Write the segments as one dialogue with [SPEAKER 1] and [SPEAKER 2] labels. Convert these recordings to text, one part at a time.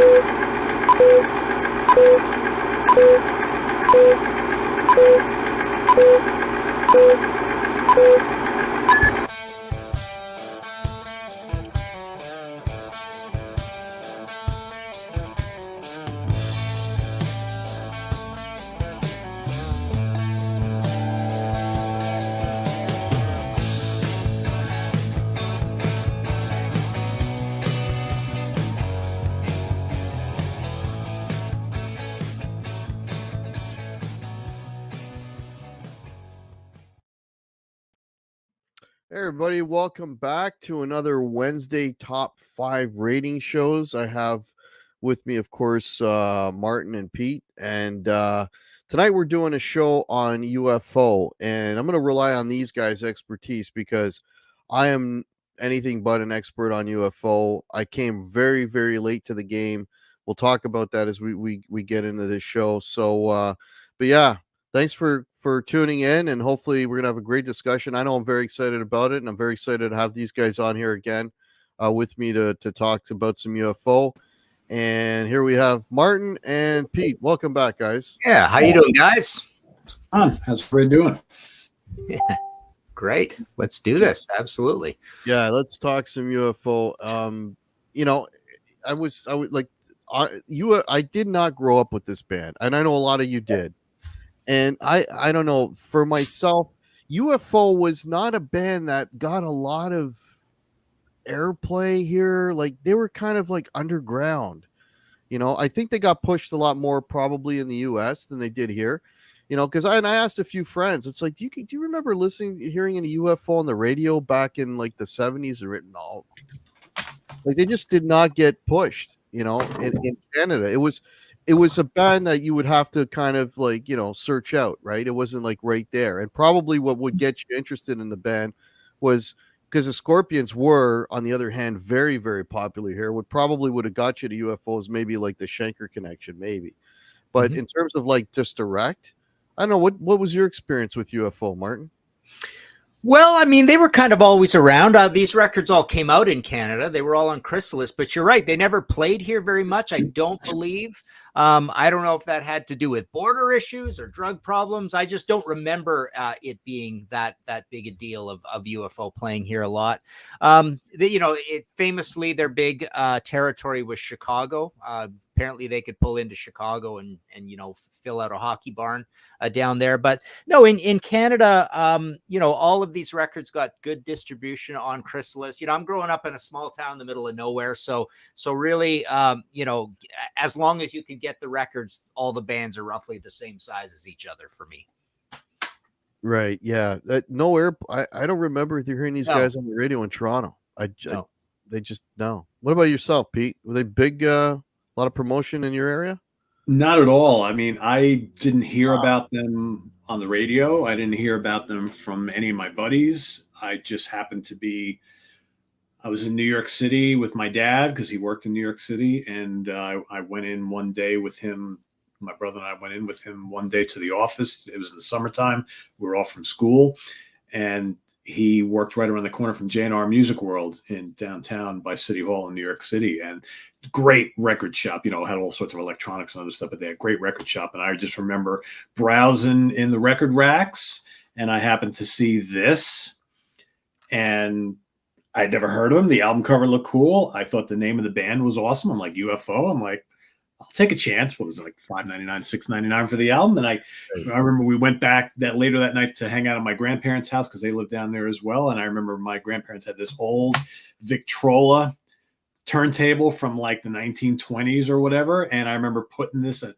[SPEAKER 1] Hey everybody, welcome back to another Wednesday top 5 rating shows. I have with me, of course, Martin and Pete, and tonight we're doing a show on UFO, and I'm going to rely on these guys' expertise because I am anything but an expert on UFO. I came very, very late to the game. We'll talk about that as we get into this show. So, but yeah, thanks for tuning in, and hopefully we're gonna have a great discussion. I know I'm very excited about it, and I'm very excited to have these guys on here again with me to talk about some UFO. And here we have Martin and Pete. Welcome back, guys.
[SPEAKER 2] Yeah, how you doing, guys?
[SPEAKER 3] How's everybody doing?
[SPEAKER 2] Yeah, great. Let's do this. Absolutely.
[SPEAKER 1] Yeah, let's talk some UFO. You know, I would like I did not grow up with this band, and I know a lot of you did. And I don't know, for myself, UFO was not a band that got a lot of airplay here. Like they were kind of like underground. I think they got pushed a lot more probably in the US than they did here. Because I asked a few friends, it's like, do you remember hearing any UFO on the radio back in like the 70s? No, like they just did not get pushed, in Canada. It was a band that you would have to kind of like, search out, right? It wasn't like right there. And probably what would get you interested in the band was because the Scorpions were, on the other hand, very, very popular here. What probably would have got you to UFOs, maybe like the Schenker connection, maybe. But in terms of like just direct, I don't know, what was your experience with UFO, Martin?
[SPEAKER 2] Well, I mean, they were kind of always around. These records all came out in Canada. They were all on Chrysalis, but you're right. They never played here very much, I don't believe. I don't know if that had to do with border issues or drug problems. I just don't remember it being that big a deal of UFO playing here a lot. Famously, their big territory was Chicago. Apparently they could pull into Chicago and fill out a hockey barn down there. But no, in Canada, all of these records got good distribution on Chrysalis. I'm growing up in a small town in the middle of nowhere. So really, as long as you can get the records, all the bands are roughly the same size as each other for me.
[SPEAKER 1] Right. Yeah. No air. I don't remember hearing these guys on the radio in Toronto. They just no. What about yourself, Pete? Were they big? A lot of promotion in your area?
[SPEAKER 3] Not at all. I mean, I didn't hear about them on the radio. I didn't hear about them from any of my buddies. I just happened to be, I was in New York City with my dad because he worked in New York City. And I went in one day with him. My brother and I went in with him one day to the office. It was in the summertime. We were all from school. And he worked right around the corner from J&R Music World in downtown by City Hall in New York City. And great record shop, had all sorts of electronics and other stuff, but they had a great record shop. And I just remember browsing in the record racks, and I happened to see this, and I'd never heard of them. The album cover looked cool. I thought the name of the band was awesome. I'm like, UFO. I'm like, I'll take a chance. What was it, like $5.99, $6.99 for the album? And I remember we went back later that night to hang out at my grandparents' house because they lived down there as well. And I remember my grandparents had this old Victrola turntable from like the 1920s or whatever. And I remember putting this, a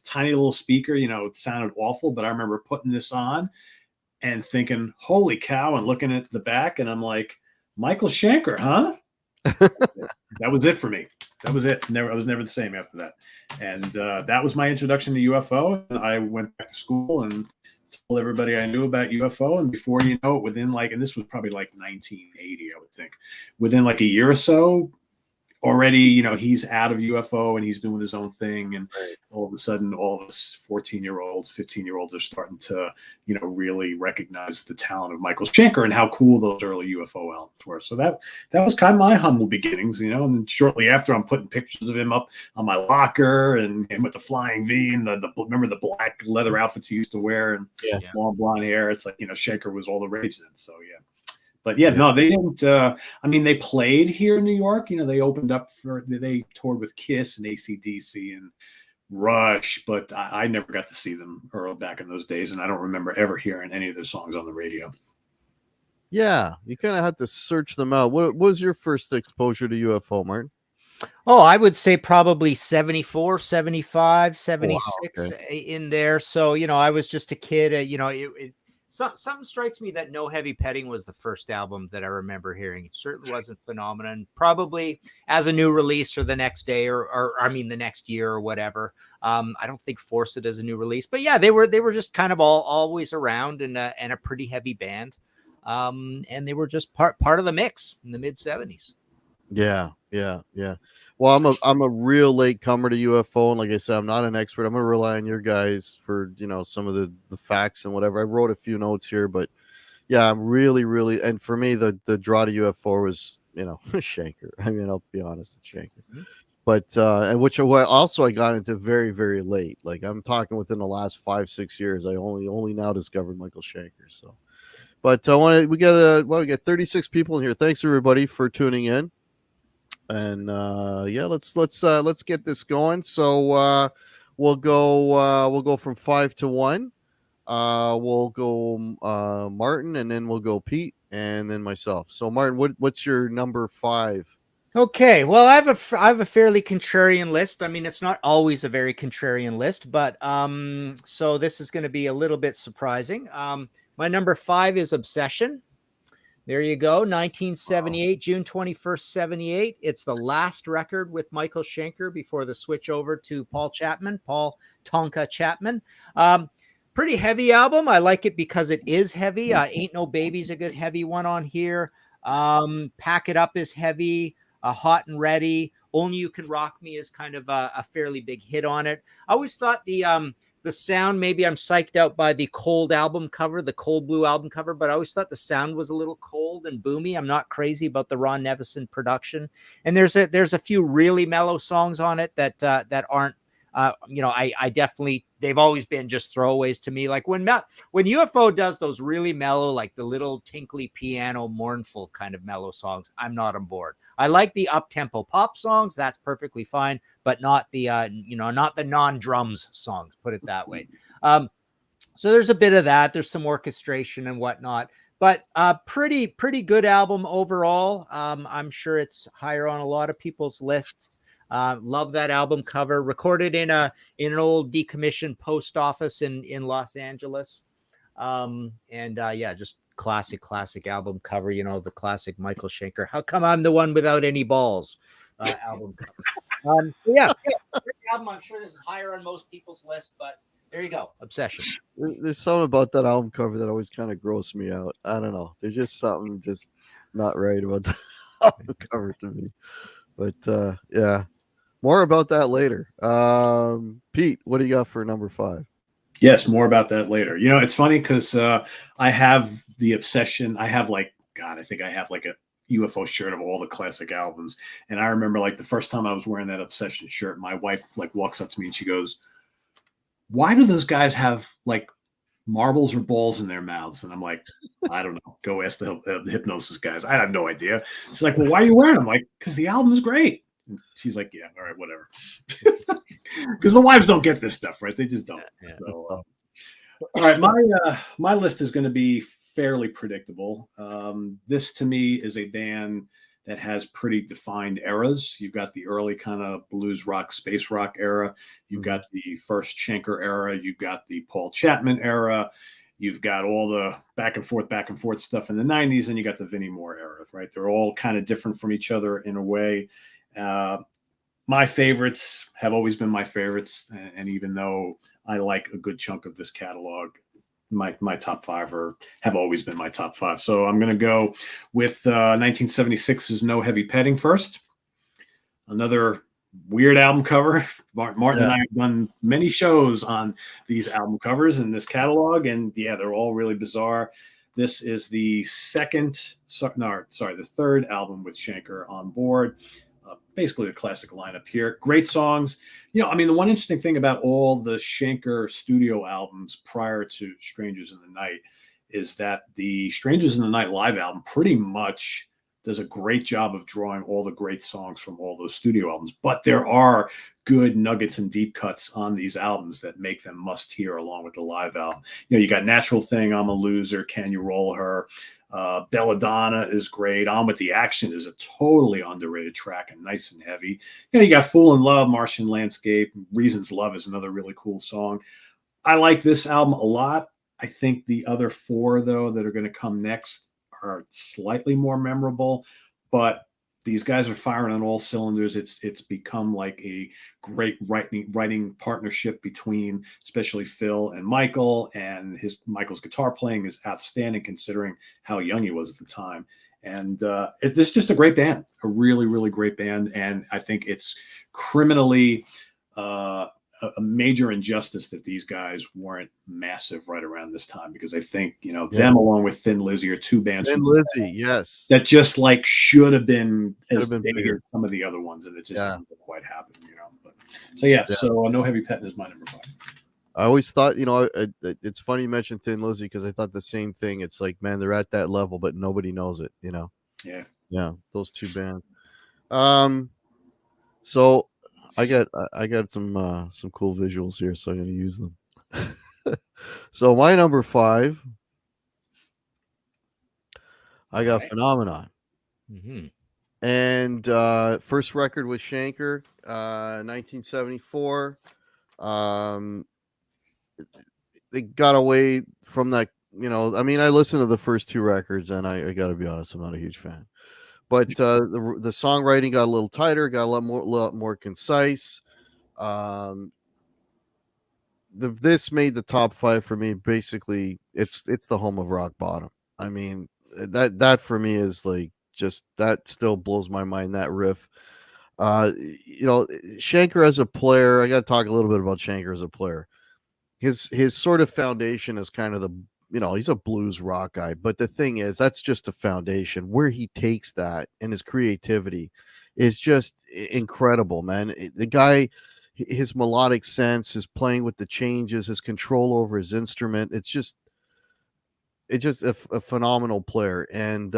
[SPEAKER 3] tiny little speaker, it sounded awful, but I remember putting this on and thinking, holy cow, and looking at the back. And I'm like, Michael Schenker, huh? That was it for me. That was it. I was never the same after that. And that was my introduction to UFO. And I went back to school and told everybody I knew about UFO. And before you know it, within and this was probably like 1980, I would think, within like a year or so, already, you know, he's out of UFO and he's doing his own thing. And
[SPEAKER 1] Right.
[SPEAKER 3] all of a sudden, all of us 14-year-olds, 15-year-olds are starting to, you know, really recognize the talent of Michael Schenker and how cool those early UFO albums were. So that was kind of my humble beginnings, you know. And then shortly after, I'm putting pictures of him up on my locker and him with the flying V and remember the black leather outfits he used to wear and
[SPEAKER 1] Yeah.
[SPEAKER 3] long blonde hair. It's like, you know, Schenker was all the rage then. So yeah. But yeah, no, they didn't. I mean, they played here in New York. You know, they opened up they toured with Kiss and AC/DC and Rush, but I never got to see them back in those days, and I don't remember ever hearing any of their songs on the radio.
[SPEAKER 1] Yeah, you kind of have to search them out. What was your first exposure to UFO, Martin?
[SPEAKER 2] Oh, I would say probably 74, 75, 76
[SPEAKER 1] Oh, wow, okay.
[SPEAKER 2] in there. So, you know, I was just a kid. You know, something strikes me that No Heavy Petting was the first album that I remember hearing. It certainly wasn't Phenomenon. Probably as a new release or the next day or I mean the next year or whatever. I don't think Force It as a new release, but yeah, they were just kind of always around and a pretty heavy band. And they were just part of the mix in the mid 70s.
[SPEAKER 1] Yeah. Well, I'm a real late comer to UFO, and like I said, I'm not an expert. I'm gonna rely on your guys for, you know, some of the facts and whatever. I wrote a few notes here, but yeah, I'm really, and for me, the draw to UFO was, you know, Schenker. I mean, I'll be honest, it's Schenker.
[SPEAKER 2] Mhm.
[SPEAKER 1] But and which also I got into very late. Like I'm talking within the last 5-6 years. I only now discovered Michael Schenker. So, but we got 36 people in here. Thanks everybody for tuning in. And yeah, let's get this going. So we'll go from 5 to 1. We'll go Martin, and then we'll go Pete, and then myself. So Martin, what's your number 5?
[SPEAKER 2] Okay, well, I have a fairly contrarian list. I mean, it's not always a very contrarian list, but so this is going to be a little bit surprising. My number 5 is Obsession. There you go, 1978, June 21st, 78. It's the last record with Michael Schenker before the switch over to Paul Tonka Chapman. Pretty heavy album. I like it because it is heavy. Ain't No Baby's a good heavy one on here. Pack It Up is heavy. Hot and Ready. Only You Can Rock Me is kind of a fairly big hit on it. I always thought the sound, maybe I'm psyched out by the Cold album cover, the Cold Blue album cover, but I always thought the sound was a little cold and boomy. I'm not crazy about the Ron Nevison production. And there's a few really mellow songs on it that aren't, you know, I definitely, they've always been just throwaways to me. Like when UFO does those really mellow, like the little tinkly piano, mournful kind of mellow songs, I'm not on board. I like the up-tempo pop songs. That's perfectly fine, but not the, not the non-drums songs, put it that way. So there's a bit of that. There's some orchestration and whatnot, but pretty good album overall. I'm sure it's higher on a lot of people's lists. Love that album cover. Recorded in an old decommissioned post office in Los Angeles. Yeah, just classic album cover. You know, the classic Michael Schenker. How come I'm the one without any balls? Album cover. Yeah, great album. I'm sure this is higher on most people's list, but there you go. Obsession.
[SPEAKER 1] There's something about that album cover that always kind of grossed me out. I don't know. There's just something just not right about the album cover to me. But yeah. More about that later. Pete, what do you got for number 5?
[SPEAKER 3] Yes, more about that later. You know, it's funny because I have the obsession. I have I think I have like a UFO shirt of all the classic albums. And I remember like the first time I was wearing that Obsession shirt, my wife like walks up to me and she goes, "Why do those guys have like marbles or balls in their mouths?" And I'm like, "I don't know. Go ask the hypnosis guys. I have no idea." She's like, "Well, why are you wearing them?" I'm like, "Because the album is great." And she's like, "Yeah, all right, whatever." Because the wives don't get this stuff, right? They just don't.
[SPEAKER 2] Yeah.
[SPEAKER 3] So, all right, my list is going to be fairly predictable. This to me is a band that has pretty defined eras. You've got the early kind of blues rock, space rock era. You've got the first Schenker era. You've got the Paul Chapman era. You've got all the back and forth stuff in the 90s, and you got the Vinnie Moore era, right? They're all kind of different from each other in a way. My favorites have always been my favorites. And even though I like a good chunk of this catalog, my top 5 have always been my top 5. So I'm going to go with 1976's No Heavy Petting first. another weird album cover. Martin and
[SPEAKER 1] Yeah.
[SPEAKER 3] I have done many shows on these album covers in this catalog, and yeah, they're all really bizarre. This is the the third album with Schenker on board. Basically the classic lineup here. Great songs. You know, I mean, the one interesting thing about all the Schenker studio albums prior to Strangers in the Night is that the Strangers in the Night live album pretty much does a great job of drawing all the great songs from all those studio albums. But there are good nuggets and deep cuts on these albums that make them must hear along with the live album. You know, you got Natural Thing, I'm a Loser, Can You Roll Her? Belladonna is great. On with the Action is a totally underrated track and nice and heavy. You know, you got Fool in Love, Martian Landscape, Reasons Love is another really cool song. I like this album a lot. I think the other four, though, that are going to come next are slightly more memorable, but these guys are firing on all cylinders. It's become like a great writing partnership between especially Phil and Michael, and Michael's guitar playing is outstanding considering how young he was at the time. And it's just a great band, a really, really great band. And I think it's criminally a major injustice that these guys weren't massive right around this time, because I think, you know, them along with Thin Lizzy are two bands
[SPEAKER 1] Thin Lizzy, yes,
[SPEAKER 3] that just like should have been as big
[SPEAKER 1] bigger.
[SPEAKER 3] as some of the other ones, and it just didn't quite happen, you know. But so No Heavy Petting is my number 5.
[SPEAKER 1] I always thought, you know, it's funny you mentioned Thin Lizzy, because I thought the same thing. It's like, man, they're at that level, but nobody knows it, you know. Yeah, those two bands. So I got some cool visuals here, so I'm gonna use them. So my number 5, I got Phenomenon.
[SPEAKER 2] Mm-hmm.
[SPEAKER 1] And first record with Schenker, 1974. They got away from that, you know. I mean, I listened to the first 2 records, and I got to be honest, I'm not a huge fan. But the songwriting got a little tighter, got a lot more concise. This made the top 5 for me. Basically, it's the home of rock bottom. I mean, that for me is like, just, that still blows my mind, that riff. You know, Schenker as a player, I got to talk a little bit about Schenker as a player. His sort of foundation is kind of the, you know, he's a blues rock guy, but the thing is, that's just a foundation. Where he takes that and his creativity is just incredible, man. The guy, his melodic sense, his playing with the changes, his control over his instrument, it's just a phenomenal player. And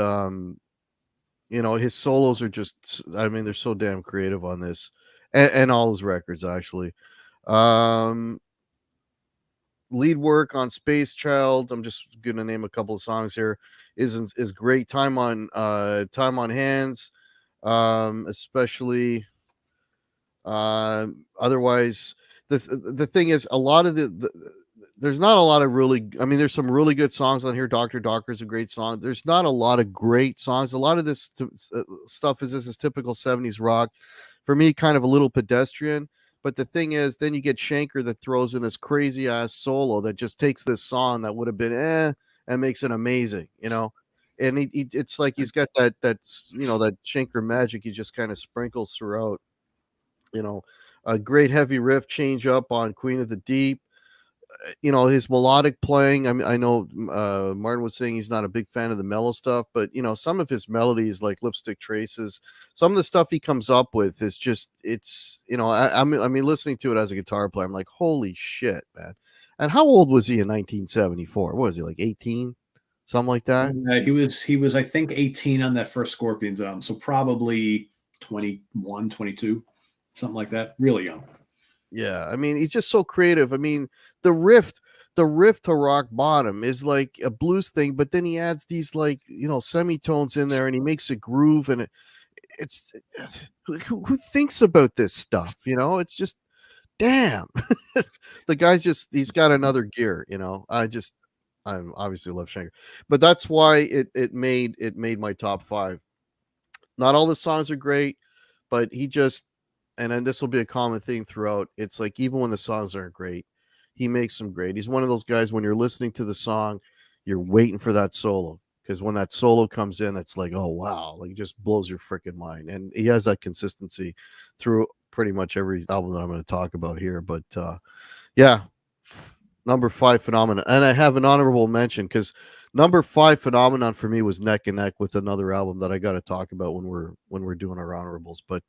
[SPEAKER 1] you know, his solos are just, I mean, they're so damn creative on this, and all his records actually. Lead work on Space Child, I'm just gonna name a couple of songs here, is great. Time on Hands, especially. Otherwise, the thing is, a lot of there's not a lot of really, I mean, there's some really good songs on here. Dr. Docker is a great song. There's not a lot of great songs. A lot of this stuff is typical 70s rock. For me, kind of a little pedestrian. But the thing is, then you get Schenker that throws in this crazy ass solo that just takes this song that would have been and makes it amazing, you know. And it's like he's got that's, you know, that Schenker magic he just kind of sprinkles throughout. You know, a great heavy riff change up on Queen of the Deep. You know, his melodic playing. I mean, I know Martin was saying he's not a big fan of the mellow stuff, but you know, some of his melodies, like Lipstick Traces, some of the stuff he comes up with is just, it's, you know, I mean, listening to it as a guitar player, I'm like, holy shit, man. And how old was he in 1974? What was he, like 18, something like that?
[SPEAKER 3] He was I think 18 on that first Scorpions album, so probably 21, 22, something like that. Really young.
[SPEAKER 1] Yeah, I mean, he's just so creative. I mean, the riff to Rock Bottom is like a blues thing, but then he adds these, like, you know, semitones in there, and he makes a groove, and it's who thinks about this stuff, you know? It's just, damn. The guy's just, he's got another gear, you know. I obviously love Schenker, but that's why it made my top 5. Not all the songs are great, but he just, and then this will be a common thing throughout. It's like, even when the songs aren't great, he makes them great. He's one of those guys, when you're listening to the song, you're waiting for that solo, because when that solo comes in, it's like, oh wow, like it just blows your freaking mind. And he has that consistency through pretty much every album that I'm going to talk about here. But yeah, number 5 Phenomenon, and I have an honorable mention because number 5 Phenomenon for me was neck and neck with another album that I got to talk about when we're doing our honorables. But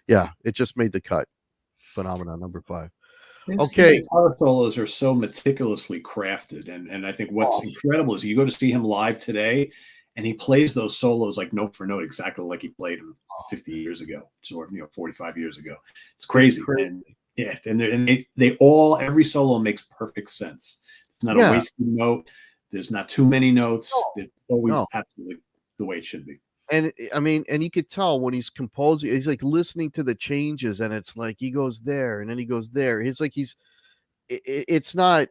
[SPEAKER 1] yeah, it just made the cut. Phenomenon number 5.
[SPEAKER 3] His
[SPEAKER 1] Okay.
[SPEAKER 3] guitar solos are so meticulously crafted, and I think what's incredible is you go to see him live today, and he plays those solos like note for note, exactly like he played them 50 years ago, or 45 years ago. It's crazy. And yeah, and they all, every solo makes perfect sense. It's not a wasted note. There's not too many notes. It's always absolutely the way it should be.
[SPEAKER 1] And I mean, and you could tell when he's composing, he's like listening to the changes, and it's like he goes there and then he goes there. It's like it's not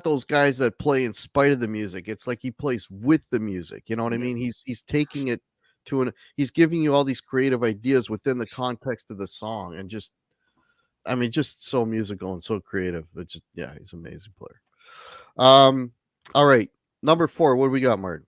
[SPEAKER 1] those guys that play in spite of the music. It's like he plays with the music. You know what I mean? He's taking it to he's giving you all these creative ideas within the context of the song, and just so musical and so creative. But just he's an amazing player. All right, number 4. What do we got, Martin?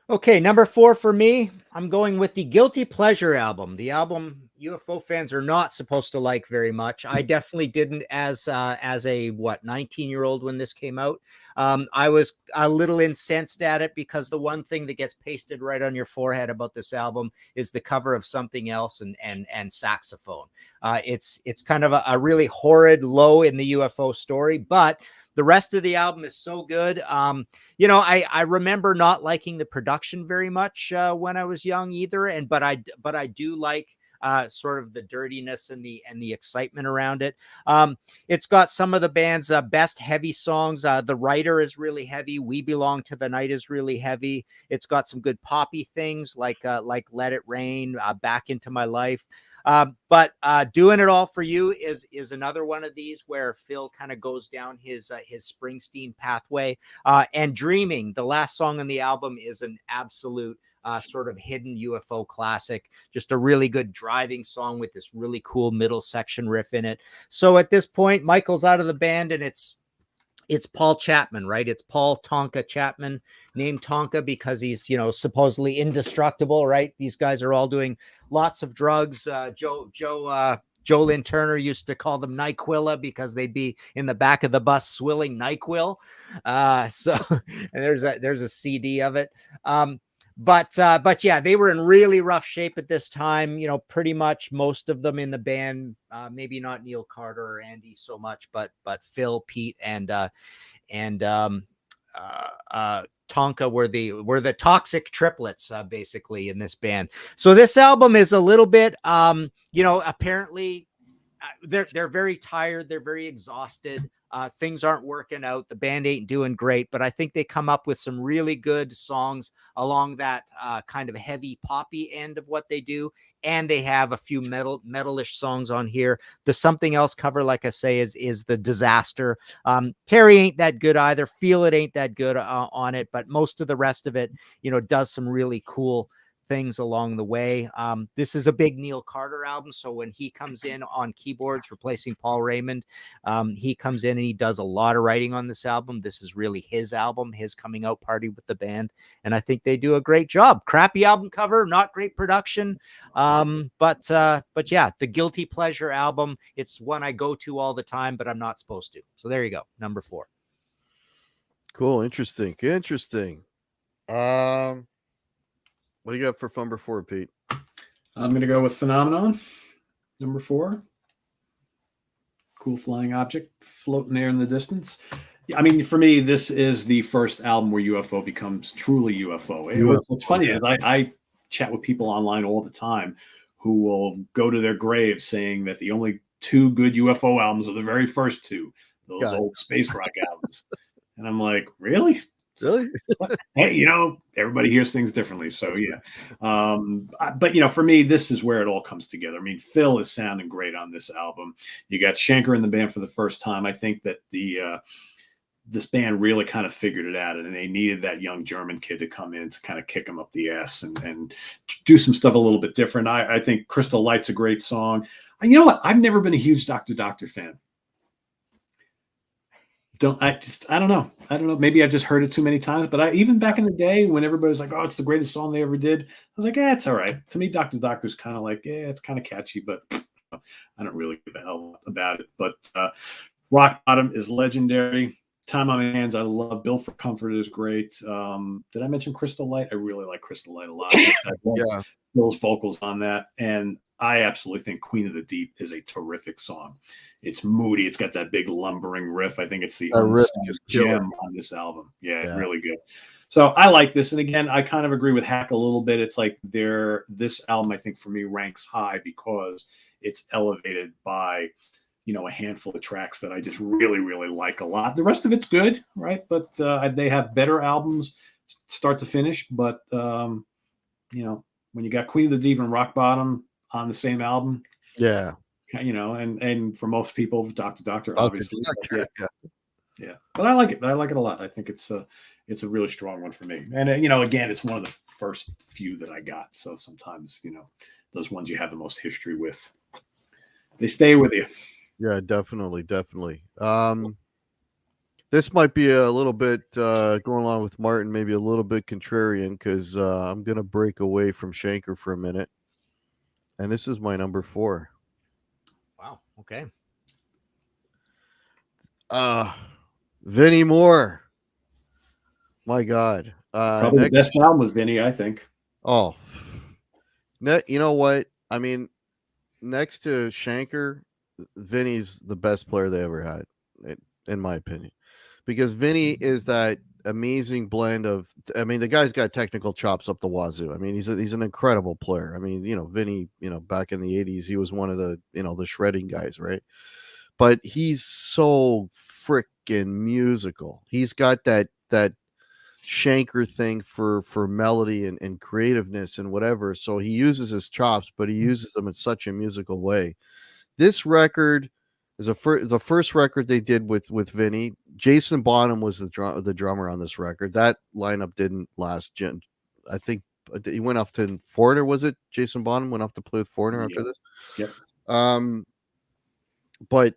[SPEAKER 2] Okay, number 4 for me, I'm going with the Guilty Pleasure album. The album UFO fans are not supposed to like very much. I definitely didn't as a 19-year-old when this came out. I was a little incensed at it because the one thing that gets pasted right on your forehead about this album is the cover of Something Else and saxophone. It's kind of a really horrid low in the UFO story, but the rest of the album is so good. I remember not liking the production very much when I was young either. But I do like sort of the dirtiness and the excitement around it. It's got some of the band's best heavy songs. The Writer is really heavy. We Belong to the Night is really heavy. It's got some good poppy things like Let It Rain, Back Into My Life. But Doing It All for You is another one of these where Phil kind of goes down his Springsteen pathway. And Dreaming, the last song on the album, is an absolute sort of hidden UFO classic. Just a really good driving song with this really cool middle section riff in it. So at this point, Michael's out of the band, and it's Paul Chapman, right? It's Paul Tonka Chapman, named Tonka because he's, supposedly indestructible, right? These guys are all doing lots of drugs. Joe Lynn Turner used to call them NyQuil because they'd be in the back of the bus swilling NyQuil. And there's a CD of it. But yeah, they were in really rough shape at this time. Pretty much most of them in the band, maybe not Neil Carter or Andy so much, but Phil, Pete, and Tonka were the toxic triplets basically in this band. So this album is a little bit, apparently they're very tired. They're very exhausted. Things aren't working out. The band ain't doing great, but I think they come up with some really good songs along that kind of heavy poppy end of what they do. And they have a few metalish songs on here. The Something Else cover, like I say, is the Disaster. Terry ain't that good either. Feel It ain't that good on it, but most of the rest of it, does some really cool things along the way. This is a big Neil Carter album, so when he comes in on keyboards replacing Paul Raymond, he comes in and he does a lot of writing on this album. This is really his album, his coming out party with the band, and I think they do a great job. Crappy album cover, not great production, but yeah, the Guilty Pleasure album. It's one I go to all the time, but I'm not supposed to. So there you go, number 4.
[SPEAKER 1] Cool, interesting. What do you got for number 4, Pete?
[SPEAKER 3] I'm going to go with Phenomenon, number 4. Cool flying object floating there in the distance. I mean, for me, this is the first album where UFO becomes truly UFO. What's funny is I chat with people online all the time who will go to their graves saying that the only 2 good UFO albums are the very first 2, those old space rock albums. And I'm like, really?
[SPEAKER 1] Really?
[SPEAKER 3] Hey, everybody hears things differently. So yeah. But for me, this is where it all comes together. I mean, Phil is sounding great on this album. You got Schenker in the band for the first time. I think that this band really kind of figured it out, and they needed that young German kid to come in to kind of kick them up the ass and do some stuff a little bit different. I think Crystal Light's a great song. And you know what? I've never been a huge Dr. Doctor fan. I don't know. Maybe I've just heard it too many times, but even back in the day when everybody was like, oh, it's the greatest song they ever did, I was like, yeah, it's all right. To me, Dr. Doctor's kind of like, yeah, it's kind of catchy, but I don't really give a hell about it. But Rock Bottom is legendary. Time on My Hands, I love. Bill for Comfort is great. Did I mention Crystal Light? I really like Crystal Light a lot. I love
[SPEAKER 1] Yeah,
[SPEAKER 3] Bill's vocals on that. And I absolutely think Queen of the Deep is a terrific song. It's moody. It's got that big lumbering riff. I think it's the
[SPEAKER 1] that riff
[SPEAKER 3] unsung
[SPEAKER 1] is killer.
[SPEAKER 3] gem on this album. Yeah,
[SPEAKER 1] Yeah,
[SPEAKER 3] really good. So I like this. And again, I kind of agree with Hack a little bit. It's like this album, I think for me, ranks high because it's elevated by, a handful of tracks that I just really, really like a lot. The rest of it's good, right? But they have better albums start to finish. But, when you got Queen of the Deep and Rock Bottom on the same album,
[SPEAKER 1] yeah.
[SPEAKER 3] and for most people, Dr. Doctor,
[SPEAKER 1] Dr.
[SPEAKER 3] obviously.
[SPEAKER 1] Doctor,
[SPEAKER 3] Yeah. Yeah. But I like it. I like it a lot. I think it's a really strong one for me. And, again, it's one of the first few that I got. So sometimes, those ones you have the most history with, they stay with you.
[SPEAKER 1] Yeah, definitely. This might be a little bit going along with Martin, maybe a little bit contrarian, because I'm gonna break away from Schenker for a minute, and this is my number 4.
[SPEAKER 2] Wow. Okay.
[SPEAKER 1] Vinnie Moore. My God.
[SPEAKER 3] Probably the best album with Vinnie, I think.
[SPEAKER 1] Oh, you know what? I mean, next to Schenker, Vinny's the best player they ever had, in my opinion, because Vinny is that amazing blend of. I mean, the guy's got technical chops up the wazoo. I mean, he's an incredible player. I mean, Vinny, back in the '80s, he was one of the the shredding guys, right? But he's so freaking musical. He's got that Schenker thing for melody and creativeness and whatever. So he uses his chops, but he uses them in such a musical way. This record is the first record they did with Vinny. Jason Bonham was the drummer on this record. That lineup didn't last. I think he went off to Foreigner. Was it Jason Bonham went off to play with Foreigner after this?
[SPEAKER 3] Yep.
[SPEAKER 1] But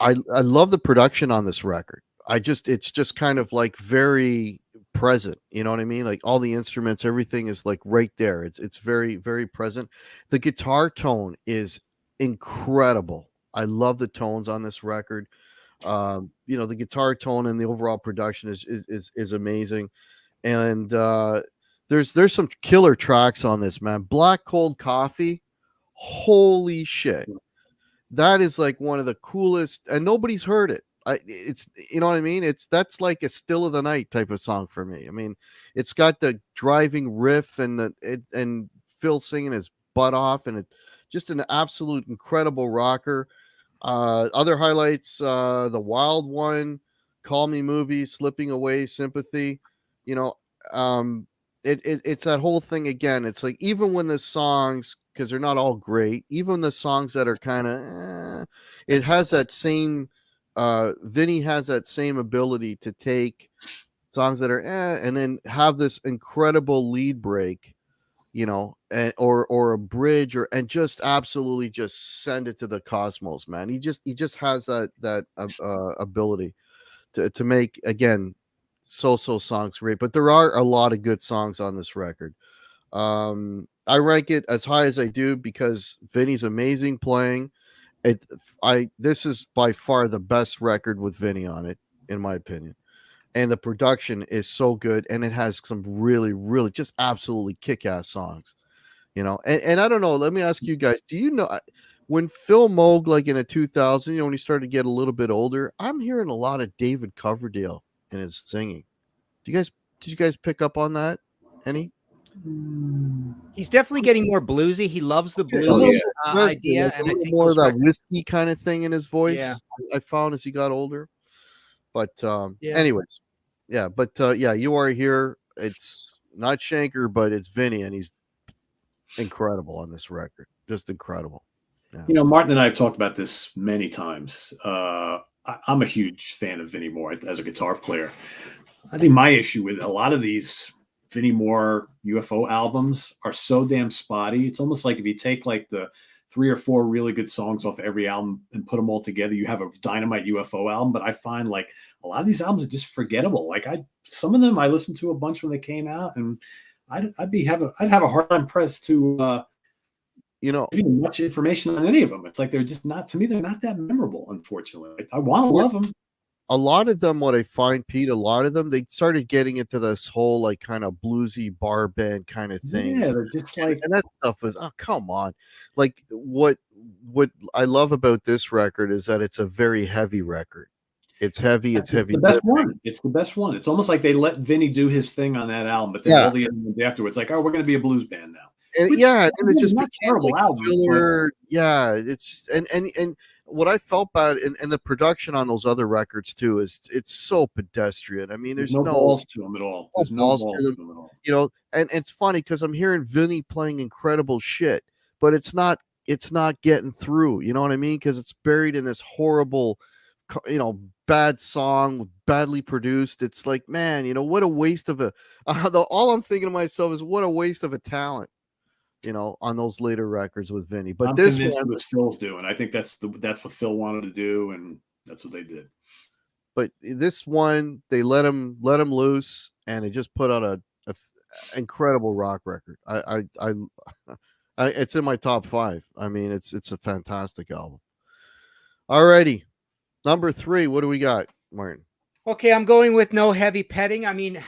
[SPEAKER 1] I love the production on this record. It's just kind of like very present, you know what I mean? Like all the instruments, everything is like right there. It's very, very present. The guitar tone is incredible. I love the tones on this record. The guitar tone and the overall production is amazing. And there's some killer tracks on this, man. Black Cold Coffee. Holy shit. That is like one of the coolest, and nobody's heard it. It's you know what I mean. That's like a Still of the Night type of song for me. I mean, it's got the driving riff and and Phil singing his butt off, and just an absolute incredible rocker. Other highlights: the Wild One, Call Me Movie, Slipping Away, Sympathy. You know, it's that whole thing again. It's like even when the songs, because they're not all great, even the songs that are kind of, it has that same. Vinny has that same ability to take songs that are and then have this incredible lead break, or a bridge, and just absolutely just send it to the cosmos, man. He just has that ability to make, again, so songs great. But there are a lot of good songs on this record. I rank it as high as I do because Vinny's amazing playing. This is by far the best record with Vinny on it, in my opinion. And the production is so good, and it has some really, really just absolutely kick-ass songs. And I don't know, let me ask you guys, do you know when Phil Moog, like in a 2000, when he started to get a little bit older, I'm hearing a lot of David Coverdale in his singing. Did you guys pick up on that? Any?
[SPEAKER 2] He's definitely getting more bluesy. He loves the blues idea,
[SPEAKER 1] like
[SPEAKER 2] and I think
[SPEAKER 1] more of that whiskey kind of thing in his voice.
[SPEAKER 2] Yeah.
[SPEAKER 1] I found as he got older. But
[SPEAKER 2] Yeah.
[SPEAKER 1] anyways, yeah. But You Are Here. It's not Schenker, but it's Vinny, and he's incredible on this record. Just incredible.
[SPEAKER 3] Yeah. Martin and I have talked about this many times. I'm a huge fan of Vinnie Moore as a guitar player. I think my issue with a lot of these Vinnie Moore UFO albums are so damn spotty. It's almost like if you take like the 3 or 4 really good songs off every album and put them all together, you have a dynamite UFO album. But I find like a lot of these albums are just forgettable. Like some of them I listened to a bunch when they came out, and I'd have a hard time pressed to give you much information on any of them. It's like they're just not, to me, they're not that memorable, unfortunately. I want to love them.
[SPEAKER 1] A lot of them, what I find, Pete, a lot of them, they started getting into this whole like kind of bluesy bar band kind of thing.
[SPEAKER 3] Yeah, they're just like,
[SPEAKER 1] and that stuff was, oh, come on. Like what I love about this record is that it's a very heavy record. It's heavy. It's heavy.
[SPEAKER 3] The best one. It's the best one. It's almost like they let Vinnie do his thing on that album, but then all the other ones afterwards, like, oh, we're going to be a blues band now.
[SPEAKER 1] And and it just became like
[SPEAKER 3] album,
[SPEAKER 1] filler. Yeah, it's and what I felt bad, and the production on those other records too, is it's so pedestrian. I mean, there's no
[SPEAKER 3] balls to them at all. There's no balls to them at all.
[SPEAKER 1] You know, and it's funny because I'm hearing Vinnie playing incredible shit, but it's not getting through. You know what I mean? Because it's buried in this horrible, bad song, badly produced. It's like, man, what a waste of all I'm thinking to myself is what a waste of a talent. On those later records with Vinnie. But this one
[SPEAKER 3] was Phil's doing. I think that's what Phil wanted to do, and that's what they did.
[SPEAKER 1] But this one, they let him loose, and they just put out a incredible rock record. I it's in my top 5. I mean, it's a fantastic album. Alrighty, number 3. What do we got, Martin?
[SPEAKER 2] Okay, I'm going with No Heavy Petting. I mean,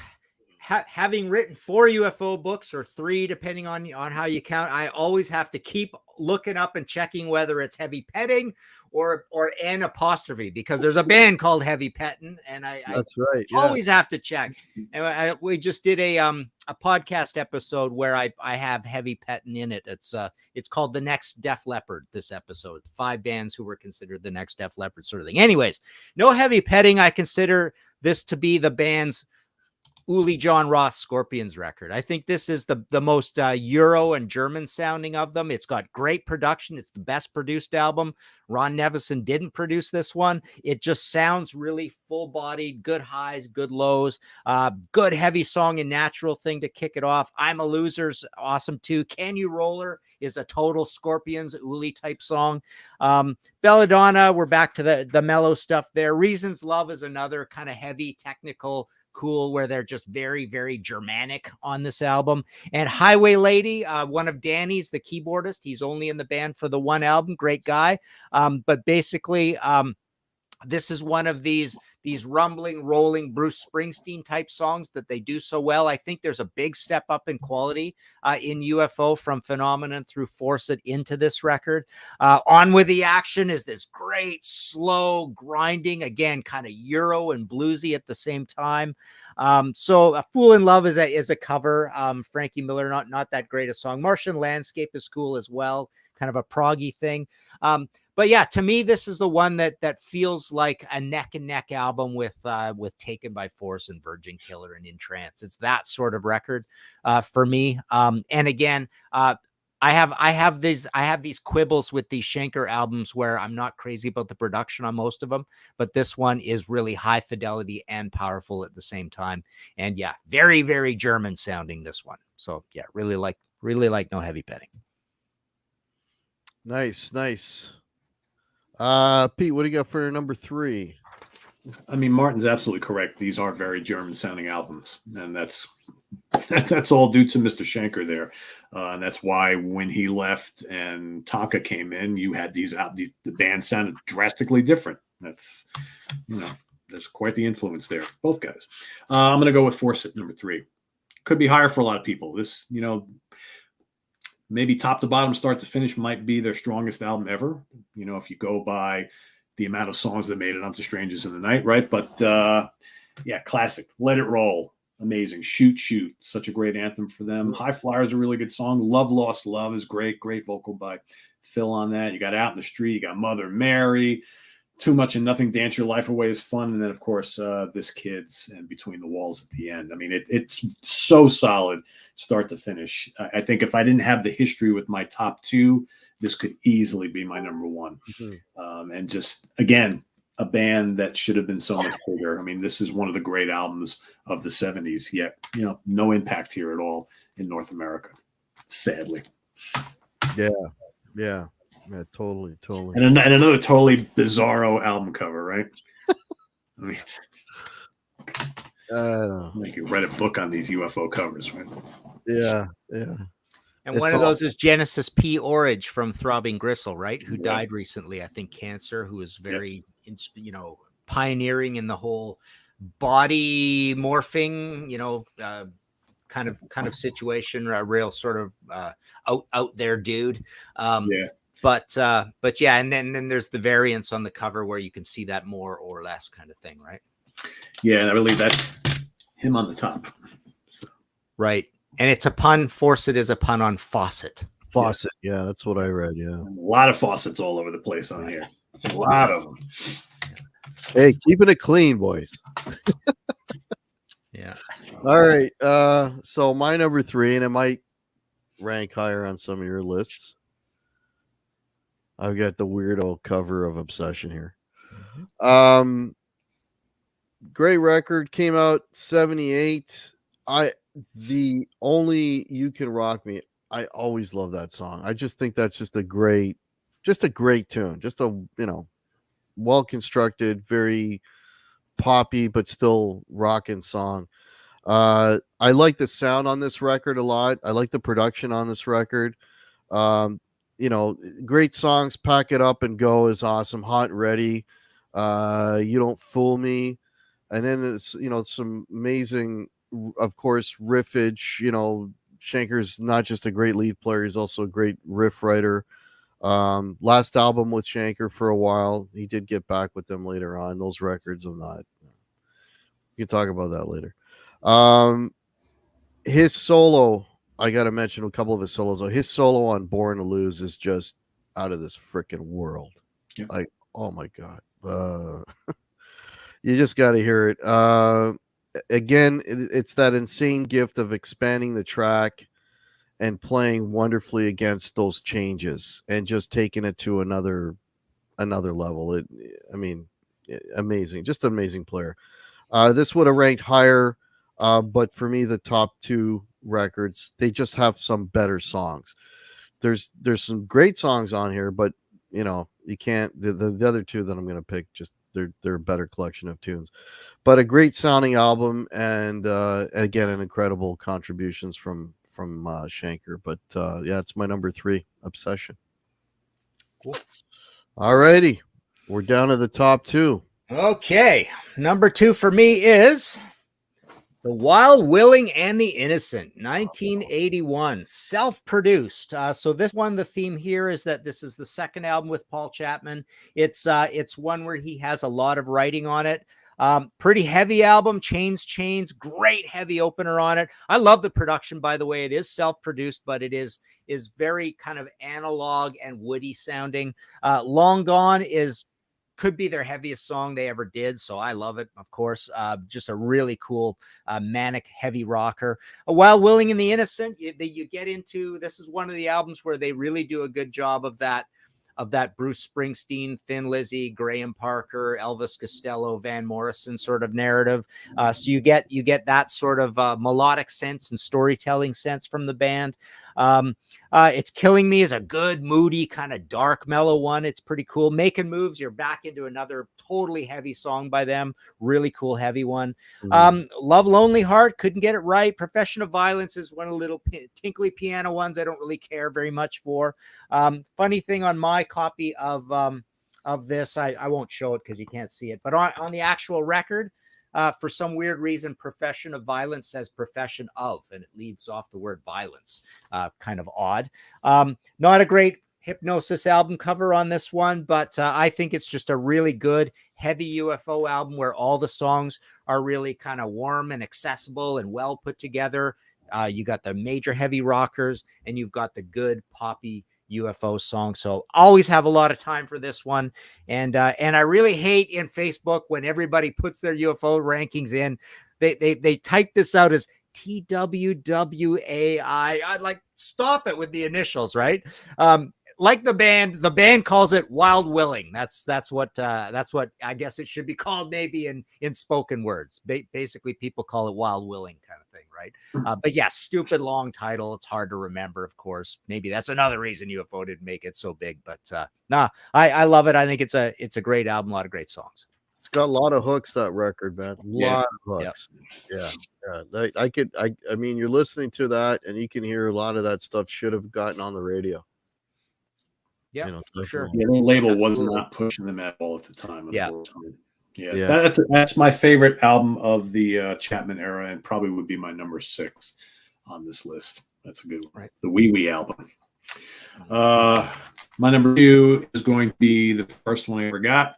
[SPEAKER 2] having written 4 UFO books, or 3, depending on how you count, I always have to keep looking up and checking whether it's heavy petting or an apostrophe, because there's a band called Heavy Petting, and
[SPEAKER 1] that's right.
[SPEAKER 2] Always have to check. And we just did a podcast episode where I have Heavy Petting in it. It's called The Next Def Leppard. This episode, 5 bands who were considered the next Def Leppard, sort of thing. Anyways, No Heavy Petting. I consider this to be the band's Uli John Roth Scorpions record. I think this is the most Euro and German sounding of them. It's got great production. It's the best produced album. Ron Nevison didn't produce this one. It just sounds really full-bodied, good highs, good lows, good heavy song and natural thing to kick it off. I'm a Loser's awesome too. Can You Roller is a total Scorpions Uli type song. Belladonna, we're back to the mellow stuff there. Reasons Love is another kind of heavy, technical, cool, where they're just very, very Germanic on this album. And Highway Lady, one of Danny's, the keyboardist, he's only in the band for the one album, great guy. But basically, this is one of these rumbling, rolling Bruce Springsteen type songs that they do so well. I think there's a big step up in quality in UFO from Phenomenon through Force It into this record. On With the Action is this great, slow, grinding, again, kind of Euro and bluesy at the same time. So A Fool in Love is a cover. Frankie Miller, not that great a song. Martian Landscape is cool as well, kind of a proggy thing. But yeah, to me, this is the one that feels like a neck and neck album with Taken by Force and Virgin Killer and In Trance. It's that sort of record for me. And again, I have these quibbles with these Schenker albums where I'm not crazy about the production on most of them, but this one is really high fidelity and powerful at the same time. And yeah, very, very German sounding, this one. So yeah, really like No Heavy Petting.
[SPEAKER 1] Nice. Pete, what do you got for number 3?
[SPEAKER 3] I mean, Martin's absolutely correct. These are very German sounding albums, and that's all due to Mr. Schenker there. And that's why when he left and Taka came in, you had the band sounded drastically different. That's, there's quite the influence there. Both guys. I'm going to go with Force It, number 3. Could be higher for a lot of people. This, maybe top to bottom, start to finish, might be their strongest album ever. If you go by the amount of songs that made it onto Strangers in the Night, right? But yeah, classic. Let It Roll, amazing. Shoot, such a great anthem for them. High Flyer is a really good song. Love, Lost Love is great vocal by Phil on that. You got Out in the Street, you got Mother Mary, Too Much and Nothing, Dance Your Life Away is fun. And then, of course, This Kid's and Between the Walls at the end. I mean, it's so solid start to finish. I think if I didn't have the history with my top 2, this could easily be my number 1. Mm-hmm. And just, again, a band that should have been so much bigger. I mean, this is one of the great albums of the 70s, yet, no impact here at all in North America, sadly.
[SPEAKER 1] Yeah. Yeah, totally.
[SPEAKER 3] And another totally bizarro album cover, right? I mean, like you read a book on these UFO covers, right?
[SPEAKER 1] Yeah.
[SPEAKER 2] And one of those is Genesis P. Orridge from Throbbing Gristle, right? Who died recently, I think, cancer. Who was very, pioneering in the whole body morphing, kind of situation. A real sort of out there dude. But yeah, and then there's the variants on the cover where you can see that more or less kind of thing, right?
[SPEAKER 3] Yeah, I believe that's him on the top. So.
[SPEAKER 2] Right. And it's a pun. Fawcett is a pun on faucet.
[SPEAKER 1] Faucet. Yeah, that's what I read. Yeah.
[SPEAKER 3] A lot of faucets all over the place on here. A lot of them.
[SPEAKER 1] Hey, keeping it clean, boys.
[SPEAKER 2] Yeah.
[SPEAKER 1] All right. So my number 3, and it might rank higher on some of your lists. I've got the weirdo cover of Obsession here. Great record, came out 78. The only You Can Rock Me. I always love that song. I just think that's just a great tune. Just a, well constructed, very poppy, but still rocking song. I like the sound on this record a lot. I like the production on this record. Great songs. Pack It Up and Go is awesome. Hot and Ready. You Don't Fool Me. And then it's, some amazing, of course, riffage. Schenker's not just a great lead player, he's also a great riff writer. Last album with Schenker for a while. He did get back with them later on. Those records I'm not. We can talk about that later. His solo, I got to mention a couple of his solos. His solo on Born to Lose is just out of this freaking world.
[SPEAKER 3] Yep.
[SPEAKER 1] Like, oh my God. You just got to hear it. Again, it's that insane gift of expanding the track and playing wonderfully against those changes and just taking it to another level. Amazing. Just an amazing player. This would have ranked higher, but for me, the top 2 records, they just have some better songs. There's some great songs on here, but you can't. The other 2 that I'm going to pick, just they're a better collection of tunes. But a great sounding album, and again, an incredible contributions from Schenker. But yeah, it's my number 3, Obsession.
[SPEAKER 2] Cool.
[SPEAKER 1] All righty, we're down to the top 2.
[SPEAKER 2] Okay, number 2 for me is The Wild, Willing, and the Innocent, 1981, self-produced. So this one, the theme here is that this is the second album with Paul Chapman. It's one where he has a lot of writing on it. Pretty heavy album, Chains, great heavy opener on it. I love the production, by the way. It is self-produced, but it is very kind of analog and woody sounding. Long Gone could be their heaviest song they ever did, so I love it, of course. Just a really cool manic heavy rocker. Wild, Willing, and the Innocent, you get into, this is one of the albums where they really do a good job of that Bruce Springsteen, Thin Lizzy, Graham Parker, Elvis Costello, Van Morrison sort of narrative. So you get that sort of melodic sense and storytelling sense from the band. It's Killing Me is a good, moody, kind of dark, mellow one. It's pretty cool. Making Moves, you're back into another totally heavy song by them. Really cool, heavy one. Love, Lonely Heart, couldn't get it right. Profession of Violence is one of the little tinkly piano ones I don't really care very much for. Funny thing on my copy of this, I won't show it because you can't see it, but on the actual record, for some weird reason, Profession of Violence says Profession of, and it leaves off the word violence. Kind of odd. Not a great Hypnosis album cover on this one, but I think it's just a really good heavy UFO album where all the songs are really kind of warm and accessible and well put together. You got the major heavy rockers and you've got the good poppy UFO song. So always have a lot of time for this one. And I really hate in Facebook when everybody puts their UFO rankings in, they type this out as TWWAI. I'd like, stop it with the initials, right? like the band calls it Wild Willing. That's what I guess it should be called, maybe in spoken words. Basically, people call it Wild Willing kind of thing, right? But yeah, stupid long title. It's hard to remember, of course. Maybe that's another reason UFO didn't make it so big. But I love it. I think it's a great album, a lot of great songs.
[SPEAKER 1] It's got a lot of hooks, that record, man. A lot of hooks. Yeah. I mean, you're listening to that and you can hear a lot of that stuff should have gotten on the radio.
[SPEAKER 2] Yeah, for sure.
[SPEAKER 3] Yeah, the label was not pushing them at all at the time.
[SPEAKER 2] Yeah.
[SPEAKER 3] Yeah. That's my favorite album of the Chapman era, and probably would be my number 6 on this list. That's a good one.
[SPEAKER 2] Right.
[SPEAKER 3] The Wee Wee album. My number 2 is going to be the first one I ever got,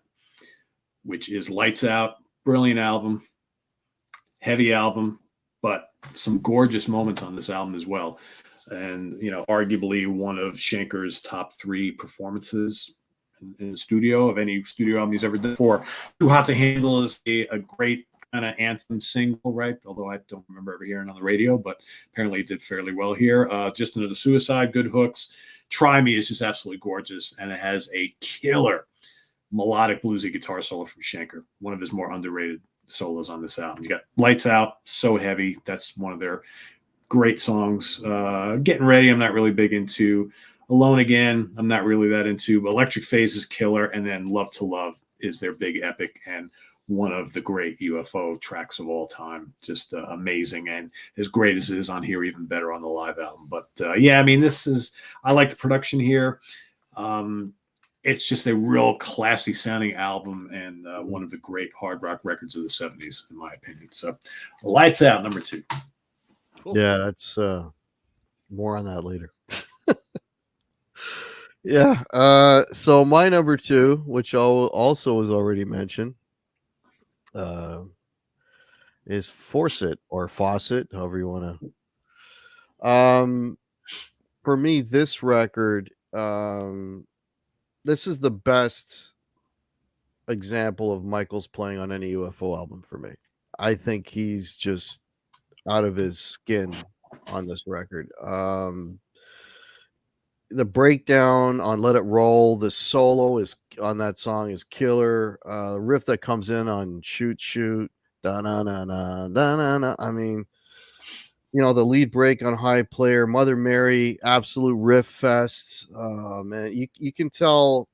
[SPEAKER 3] which is Lights Out. Brilliant album, heavy album, but some gorgeous moments on this album as well. And, arguably one of Schenker's top 3 performances in the studio of any studio album he's ever done before. Too Hot to Handle is a great kind of anthem single, right? Although I don't remember ever hearing it on the radio, but apparently it did fairly well here. Just Another Suicide, good hooks. Try Me is just absolutely gorgeous, and it has a killer melodic bluesy guitar solo from Schenker, one of his more underrated solos on this album. You got Lights Out, so heavy. That's one of their great songs. Getting Ready, I'm not really big into. Alone Again, I'm not really that into. Electric Phase is killer, and then Love to Love is their big epic and one of the great UFO tracks of all time. Just amazing, and as great as it is on here, even better on the live album. But yeah, I mean, I like the production here. It's just a real classy sounding album, and one of the great hard rock records of the 70s, in my opinion. So Lights Out, number 2.
[SPEAKER 1] Cool. Yeah, that's more on that later. Yeah. So my number 2, which also was already mentioned, is Fawcett or Fawcett, however you want to. For me, this record, this is the best example of Michael's playing on any UFO album for me. I think he's just out of his skin on this record. The breakdown on Let It Roll, the solo is on that song is killer. The riff that comes in on Shoot Shoot, da na na na da na na. I mean, the lead break on High Player, Mother Mary, absolute riff fest. Man, you can tell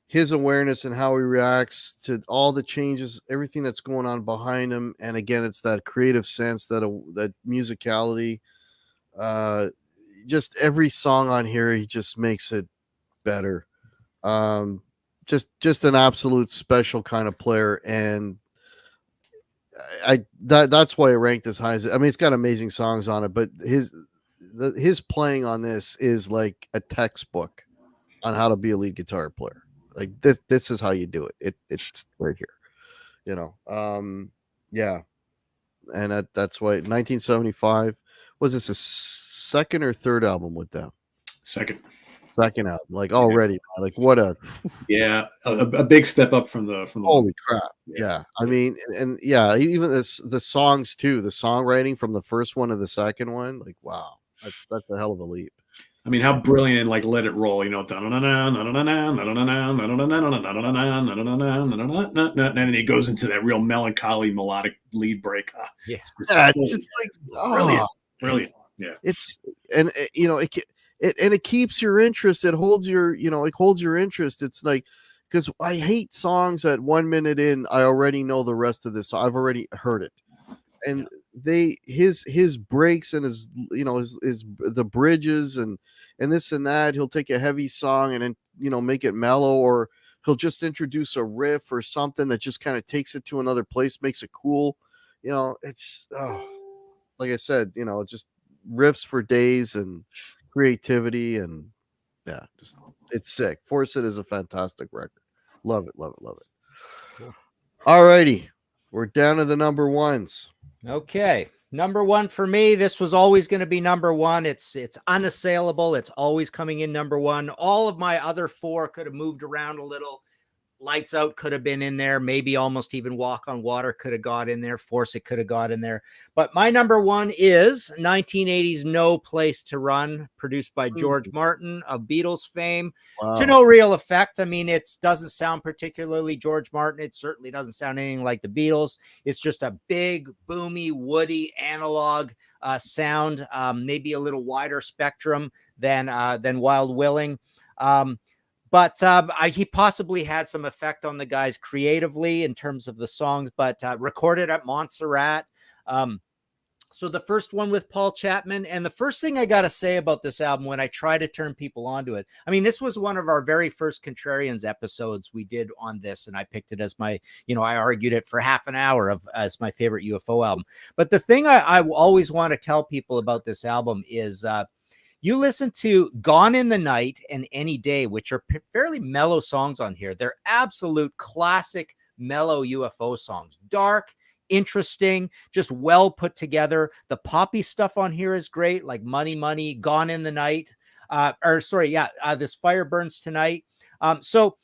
[SPEAKER 1] his awareness and how he reacts to all the changes, everything that's going on behind him. And again, it's that creative sense, that musicality. Just every song on here, he just makes it better. Just an absolute special kind of player, and that's why it ranked as high as it. I mean, it's got amazing songs on it, but his playing on this is like a textbook on how to be a lead guitar player. Like this is how you do it. It's right here, yeah, and that's why 1975 was this a second or third album with them?
[SPEAKER 3] Second
[SPEAKER 1] album, like already, like what a
[SPEAKER 3] a big step up from the
[SPEAKER 1] holy crap. Yeah. I mean, and yeah, even the songs too, the songwriting from the first one to the second one, like wow, that's a hell of a leap.
[SPEAKER 3] I mean, how brilliant, like Let It Roll, and then he goes into that real melancholy melodic lead break.
[SPEAKER 1] It's just like
[SPEAKER 3] brilliant. Yeah,
[SPEAKER 1] it's and it keeps your interest. It holds your interest. It's like, because I hate songs that 1 minute in I already know the rest of this. I've already heard it, and his breaks and his the bridges and this and that. He'll take a heavy song and then make it mellow, or he'll just introduce a riff or something that just kind of takes it to another place, makes it cool. It's like I said, just riffs for days and creativity, and yeah, just it's sick. Fawcett is a fantastic record. Love it. Cool. All righty, we're down to the number ones.
[SPEAKER 2] Okay, number 1 for me. This was always going to be number 1. It's unassailable. It's always coming in number 1. All of my other 4 could have moved around a little. Lights Out could have been in there. Maybe almost even Walk on Water could have got in there. Force It could have got in there. But my number one is 1980's No Place to Run, produced by George Martin of Beatles fame.
[SPEAKER 1] Wow.
[SPEAKER 2] To no real effect. I mean, it doesn't sound particularly George Martin. It certainly doesn't sound anything like the Beatles. It's just a big, boomy, woody, analog sound, maybe a little wider spectrum than Wild Willing. But he possibly had some effect on the guys creatively in terms of the songs, but recorded at Montserrat. So the first one with Paul Chapman. And the first thing I got to say about this album when I try to turn people onto it, I mean, this was one of our very first Contrarians episodes we did on this. And I picked it as my, I argued it for half an hour as my favorite UFO album. But the thing I always want to tell people about this album is, you listen to Gone in the Night and Any Day, which are fairly mellow songs on here. They're absolute classic mellow UFO songs. Dark, interesting, just well put together. The poppy stuff on here is great, like Money, Money, Gone in the Night. This Fire Burns Tonight. So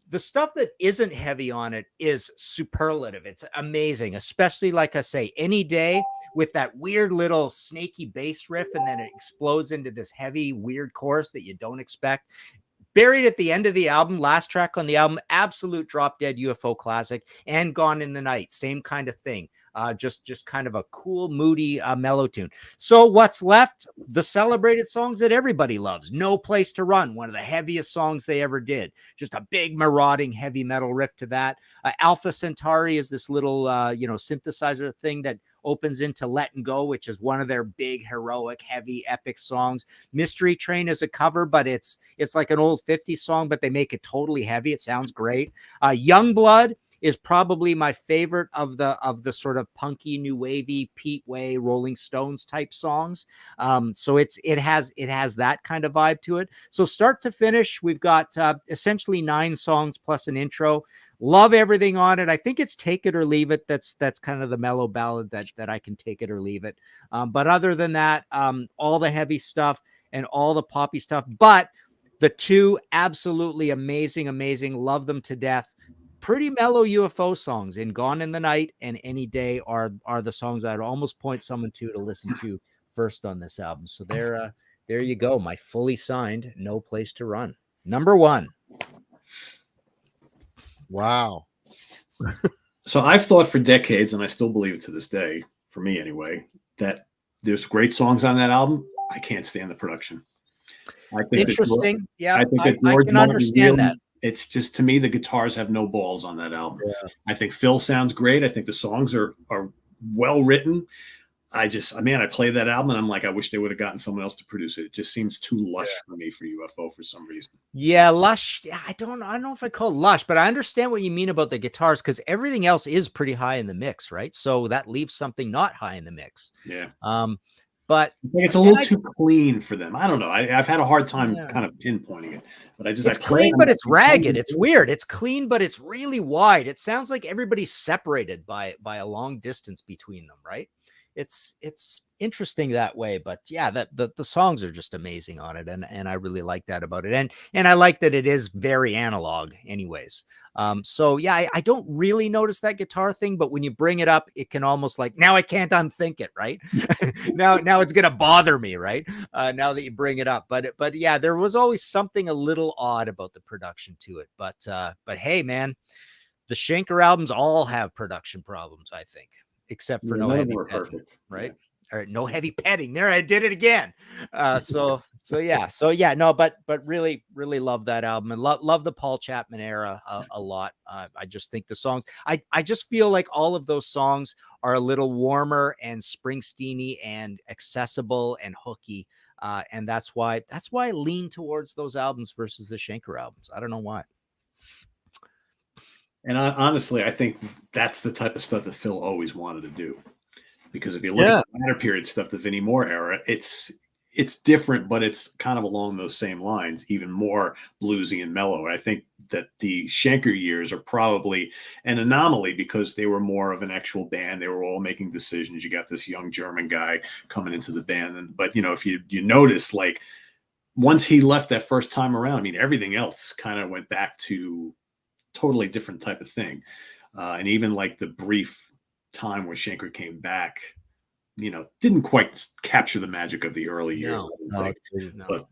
[SPEAKER 2] the stuff that isn't heavy on it is superlative. It's amazing, especially, like I say, Any Day with that weird little snaky bass riff, and then it explodes into this heavy, weird chorus that you don't expect. Buried at the end of the album, last track on the album, absolute drop dead UFO classic. And Gone in the Night, same kind of thing. Just kind of a cool, moody, mellow tune. So what's left? The celebrated songs that everybody loves. No Place to Run, one of the heaviest songs they ever did. Just a big, marauding, heavy metal riff to that. Alpha Centauri is this little, synthesizer thing that opens into Letting Go, which is one of their big, heroic, heavy, epic songs. Mystery Train is a cover, but it's like an old 50s song, but they make it totally heavy. It sounds great. Youngblood is probably my favorite of the sort of punky, new wavy, Pete Way, Rolling Stones type songs. So it has that kind of vibe to it. So start to finish, we've got essentially 9 songs plus an intro. Love everything on it. I think it's Take It or Leave It. That's kind of the mellow ballad that I can take it or leave it. But other than that, all the heavy stuff and all the poppy stuff. But the 2 absolutely amazing, love them to death. Pretty mellow UFO songs in Gone in the Night and Any Day are the songs I'd almost point someone to listen to first on this album. So there you go. My fully signed No Place to Run. Number 1.
[SPEAKER 1] Wow.
[SPEAKER 3] So I've thought for decades, and I still believe it to this day, for me anyway, that there's great songs on that album. I can't stand the production. I think
[SPEAKER 2] interesting.
[SPEAKER 3] Yeah,
[SPEAKER 2] I can understand that.
[SPEAKER 3] It's just, to me, the guitars have no balls on that album.
[SPEAKER 1] Yeah.
[SPEAKER 3] I think Phil sounds great. I think the songs are well written. I play that album and I'm like, I wish they would have gotten someone else to produce it. It just seems too lush for me for UFO for some reason.
[SPEAKER 2] Yeah, lush. I don't know if I call it lush, but I understand what you mean about the guitars, because everything else is pretty high in the mix, right? So that leaves something not high in the mix.
[SPEAKER 3] Yeah.
[SPEAKER 2] But
[SPEAKER 3] I think it's a little too clean for them. I don't know. I've had a hard time kind of pinpointing it, but
[SPEAKER 2] it's clean, but it's ragged. It's weird. It's clean, but it's really wide. It sounds like everybody's separated by a long distance between them, right? It's interesting that way, but yeah, the songs are just amazing on it, and I really like that about it, and I like that it is very analog, anyways. So yeah, I don't really notice that guitar thing, but when you bring it up, it can almost like, now I can't unthink it, right? now it's gonna bother me, right? Now that you bring it up, but yeah, there was always something a little odd about the production to it, but hey, man, the Schenker albums all have production problems, I think. Except for no heavy petting, perfect. Right? Yeah. Or no heavy petting. There, I did it again. So yeah, no, but really love that album, and love the Paul Chapman era a lot. I just think the songs, I just feel like all of those songs are a little warmer and Springsteen-y and accessible and hooky, and that's why I lean towards those albums versus the Schenker albums. I don't know why.
[SPEAKER 3] And honestly, I think that's the type of stuff that Phil always wanted to do. Because if you look at the latter period stuff, the Vinnie Moore era, it's different, but it's kind of along those same lines, even more bluesy and mellow. I think that the Schenker years are probably an anomaly because they were more of an actual band. They were all making decisions. You got this young German guy coming into the band. But, if you notice, like, once he left that first time around, I mean, everything else kind of went back to totally different type of thing. And even like the brief time where Schenker came back, didn't quite capture the magic of the early years.
[SPEAKER 2] No.
[SPEAKER 3] But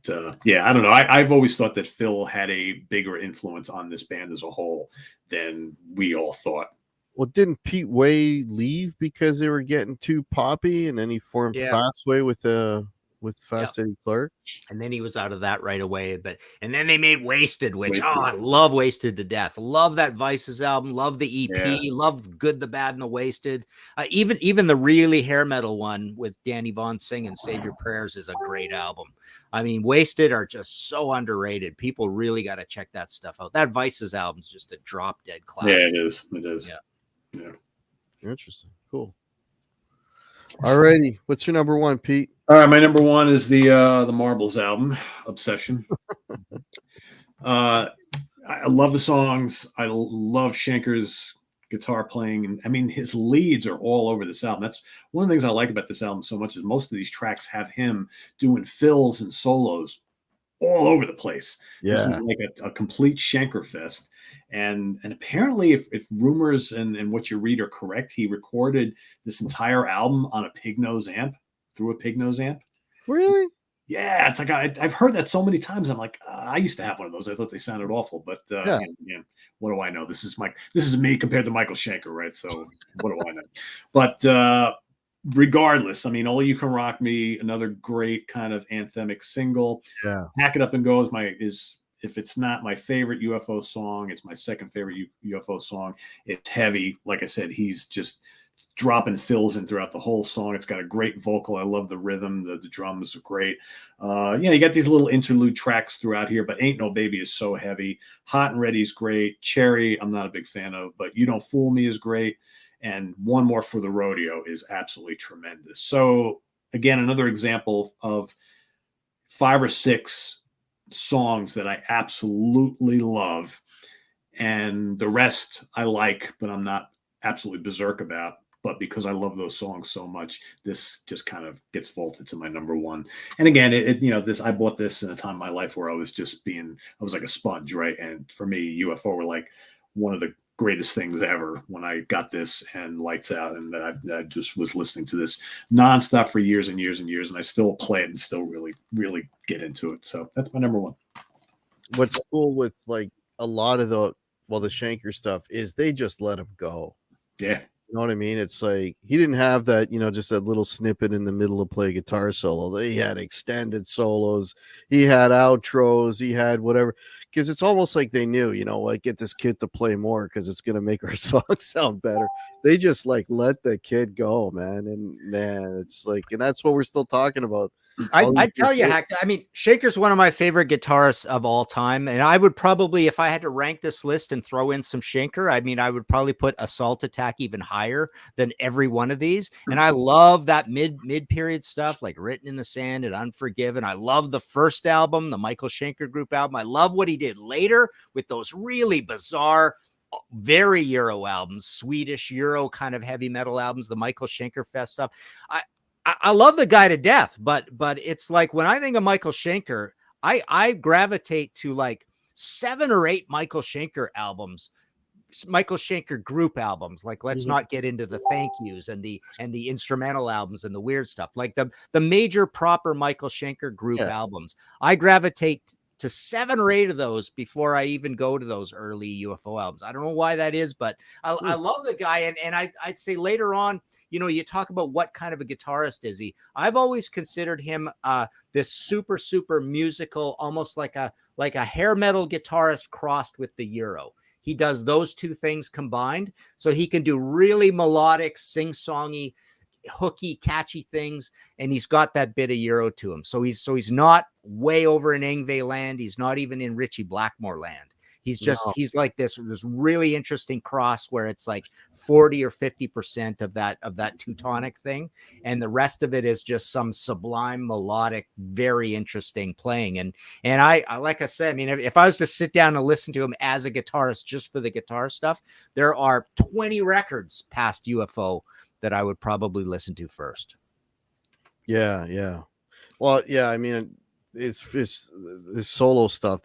[SPEAKER 3] yeah, I don't know. I've always thought that Phil had a bigger influence on this band as a whole than we all thought.
[SPEAKER 1] Well, didn't Pete Way leave because they were getting too poppy, and then he formed Fastway with Fast Eddie Clark?
[SPEAKER 2] And then he was out of that right away. And then they made Wasted, which I love Wasted to death. Love that Vices album. Love the EP. Love Good, the Bad, and the Wasted. Even the really hair metal one with Danny Vaughn singing Save Your Prayers is a great album. I mean, Wasted are just so underrated. People really got to check that stuff out. That Vices album is just a drop dead classic.
[SPEAKER 3] Yeah, it is. It is. Yeah.
[SPEAKER 1] Interesting. Cool. Alrighty. What's your number one, Pete?
[SPEAKER 3] All right, my number one is the Marbles album, Obsession. I love the songs. I love Schenker's guitar playing, and I mean his leads are all over this album. That's one of the things I like about this album so much is most of these tracks have him doing fills and solos all over the place.
[SPEAKER 1] Yeah,
[SPEAKER 3] this is like a complete Schenker fest. And apparently, if rumors and what you read are correct, he recorded this entire album on a pig nose amp. Through a pig nose amp.
[SPEAKER 1] Really?
[SPEAKER 3] Yeah, it's like I've heard that so many times. I'm like, I used to have one of those. I thought they sounded awful, but what do I know? This is me compared to Michael Schenker, right? So what do I know? But regardless, I mean, All You Can Rock Me, another great kind of anthemic single.
[SPEAKER 1] Yeah,
[SPEAKER 3] Pack It Up and Go is if it's not my favorite UFO song, it's my second favorite UFO song. It's heavy. Like I said, he's just dropping fills in throughout the whole song. It's got a great vocal. I love the rhythm. The drums are great. You got these little interlude tracks throughout here, but Ain't No Baby is so heavy. Hot and Ready is great. Cherry, I'm not a big fan of, but You Don't Fool Me is great. And One More for the Rodeo is absolutely tremendous. So again, another example of 5 or 6 songs that I absolutely love. And the rest I like, but I'm not absolutely berserk about. But because I love those songs so much, this just kind of gets vaulted to my number one. And again, I bought this in a time in my life where I was like a sponge, right? And for me, UFO were like one of the greatest things ever when I got this and Lights Out. And I just was listening to this nonstop for years and years and years. And I still play it and still really, really get into it. So that's my number one.
[SPEAKER 1] What's cool with like a lot of the Schenker stuff is they just let him go.
[SPEAKER 3] Yeah.
[SPEAKER 1] You know what I mean? It's like he didn't have that, just that little snippet in the middle to play guitar solo. They had extended solos. He had outros. He had whatever. Because it's almost like they knew, get this kid to play more because it's going to make our song sound better. They just like let the kid go, man. And man, it's like, and that's what we're still talking about.
[SPEAKER 2] I tell you, Hector, I mean, Schenker's one of my favorite guitarists of all time. And I would probably, if I had to rank this list and throw in some Schenker, I mean, I would probably put Assault Attack even higher than every one of these. And I love that mid-period stuff like Written in the Sand and Unforgiven. I love the first album, the Michael Schenker Group album. I love what he did later with those really bizarre, very Euro albums, Swedish Euro kind of heavy metal albums, the Michael Schenker Fest stuff. I love the guy to death, but it's like when I think of Michael Schenker, I gravitate to like 7 or 8 Michael Schenker albums, Michael Schenker group albums. Like, let's not get into the thank yous and the instrumental albums and the weird stuff. Like the major proper Michael Schenker group albums. I gravitate to 7 or 8 of those before I even go to those early UFO albums. I don't know why that is, but I love the guy. And I'd say later on, you talk about what kind of a guitarist is he. I've always considered him this super, super musical, almost like a hair metal guitarist crossed with the Euro. He does those two things combined. So he can do really melodic, sing-songy, hooky, catchy things, and he's got that bit of Euro to him. So he's not way over in Yngwie land. He's not even in Richie Blackmore land. He's like this really interesting cross where it's like 40 or 50% of that Teutonic thing. And the rest of it is just some sublime, melodic, very interesting playing. And I like I said, I mean, if I was to sit down and listen to him as a guitarist, just for the guitar stuff, there are 20 records past UFO that I would probably listen to first.
[SPEAKER 1] Yeah. Yeah. Well, yeah, I mean, it's solo stuff.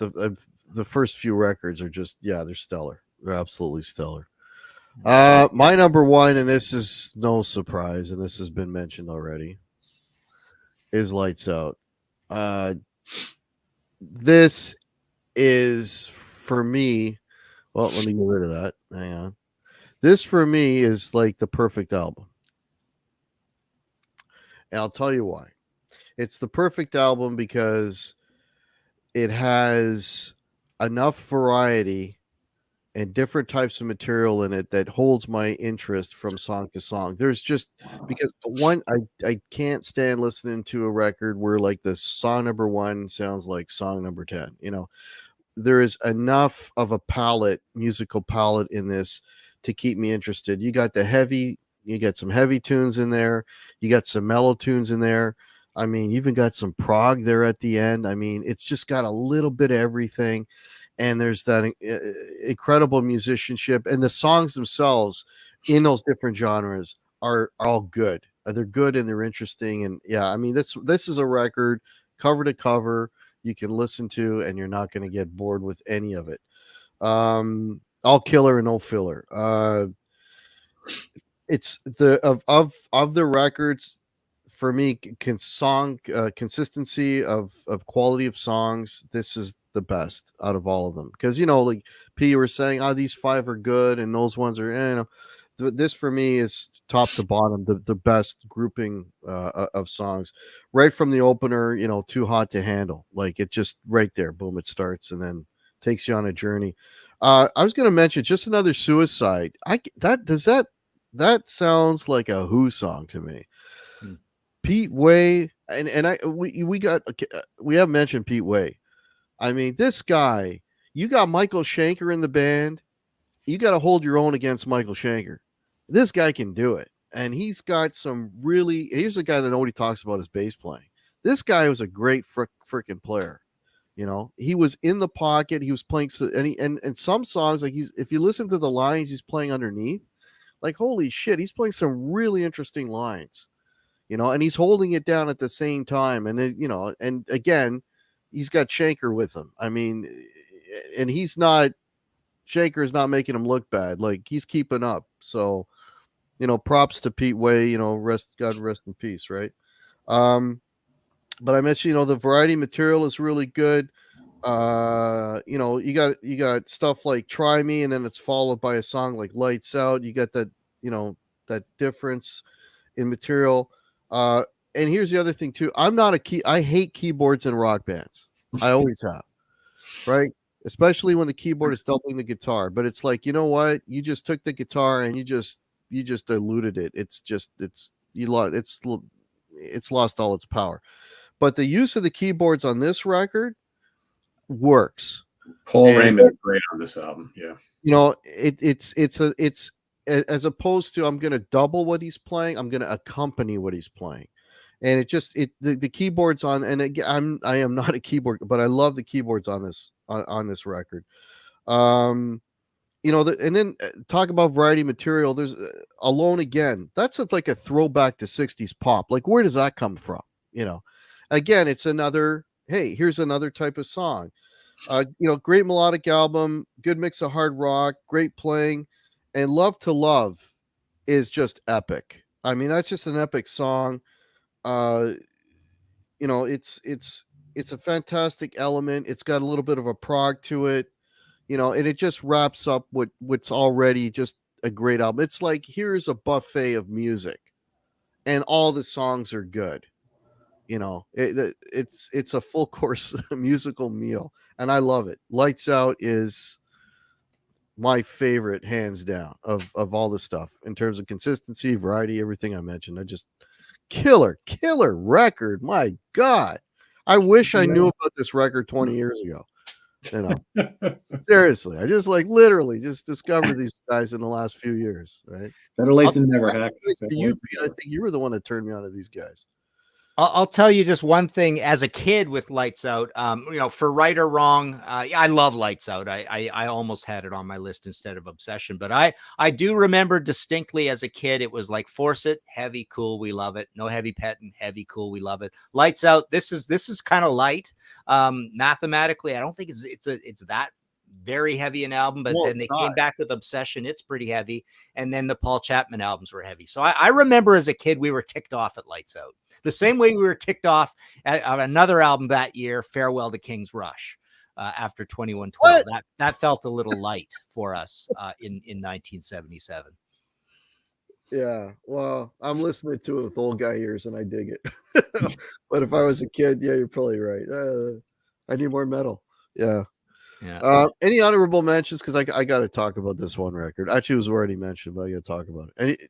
[SPEAKER 1] The first few records are just, they're stellar. They're absolutely stellar.
[SPEAKER 2] Mm.
[SPEAKER 1] My number one, and this is no surprise, and this has been mentioned already, is Lights Out. Uh, this is for me. Well, let me get rid of that. Hang on. This for me is like the perfect album. And I'll tell you why. It's the perfect album because it has enough variety and different types of material in it that holds my interest from song to song. There's just because one, I can't stand listening to a record where like the song number one sounds like song number 10. You know, there is enough of a palette, musical palette in this to keep me interested. You got some heavy tunes in there, you got some mellow tunes in there. I mean, you even got some prog there at the end. I mean, it's just got a little bit of everything. And there's that incredible musicianship, and the songs themselves in those different genres are all good. They're good and they're interesting. And yeah, I mean, this is a record cover to cover you can listen to, and you're not going to get bored with any of it. All killer and no filler. It's the of the records for me. Song consistency of quality of songs. This is the best out of all of them because like P, you were saying, oh, these five are good and those ones are, this for me is top to bottom the best grouping of songs right from the opener. Too hot to handle, like it just right there, boom, it starts and then takes you on a journey. I was going to mention just another suicide. That sounds like a Who song to me.
[SPEAKER 2] Hmm.
[SPEAKER 1] Pete Way, and we have mentioned Pete Way. I mean, this guy, you got Michael Schenker in the band. You got to hold your own against Michael Schenker. This guy can do it. And he's got some really, here's a guy that nobody talks about his bass playing. This guy was a great freaking player. He was in the pocket. He was playing, and some songs, like if you listen to the lines he's playing underneath, like, holy shit, he's playing some really interesting lines, and he's holding it down at the same time. And, and again, he's got Schenker with him. I mean, and Schenker is not making him look bad. Like, he's keeping up. So, props to Pete Way, God rest in peace. Right. But I mentioned, the variety material is really good. You got stuff like Try Me, and then it's followed by a song like Lights Out. You got that, that difference in material. And here's the other thing too. I hate keyboards in rock bands. I always have, right? Especially when the keyboard is doubling the guitar. But it's like, you know what? You just took the guitar and you just diluted it. It's lost all its power. But the use of the keyboards on this record works.
[SPEAKER 3] Paul Raymond is great on this album. Yeah.
[SPEAKER 1] It's as opposed to I'm going to double what he's playing, I'm going to accompany what he's playing. And the keyboards on, and again, I am not a keyboard, but I love the keyboards on this record. And then talk about variety material. There's Alone Again. That's like a throwback to 60s pop. Like, where does that come from? Again, it's another, hey, here's another type of song. Great melodic album, good mix of hard rock, great playing, and Love to Love is just epic. I mean, that's just an epic song. It's a fantastic element. It's got a little bit of a prog to it, and it just wraps up what's already just a great album. It's like, here's a buffet of music, and all the songs are good. It's a full course musical meal, and I love it. Lights Out is my favorite, hands down, of all the stuff in terms of consistency, variety, everything I mentioned. I just killer record. My God, I wish I knew about this record 20 years ago. Seriously, I just literally just discovered these guys in the last few years. Right?
[SPEAKER 3] Better late than never.
[SPEAKER 1] I think you were the one that turned me on to these guys.
[SPEAKER 2] I'll tell you just one thing. As a kid with Lights Out, for right or wrong, I love Lights Out. I almost had it on my list instead of Obsession, but I do remember distinctly as a kid, it was like Force It, heavy, cool, we love it. No Heavy Petting, heavy, cool, we love it. Lights Out, this is kind of light. Mathematically, I don't think it's that very heavy an album, but
[SPEAKER 1] No,
[SPEAKER 2] then
[SPEAKER 1] it's
[SPEAKER 2] they came
[SPEAKER 1] not.
[SPEAKER 2] back with Obsession. It's pretty heavy. And then the Paul Chapman albums were heavy. So I remember as a kid, we were ticked off at Lights Out. The same way we were ticked off at another album that year, Farewell to King's Rush, after 2112. That felt a little light for us in 1977.
[SPEAKER 1] Yeah, well, I'm listening to it with old guy ears, and I dig it. But if I was a kid, yeah, you're probably right. I need more metal. Yeah.
[SPEAKER 2] Yeah.
[SPEAKER 1] Any honorable mentions? Because I got to talk about this one record. Actually, it was already mentioned, but I got to talk about it.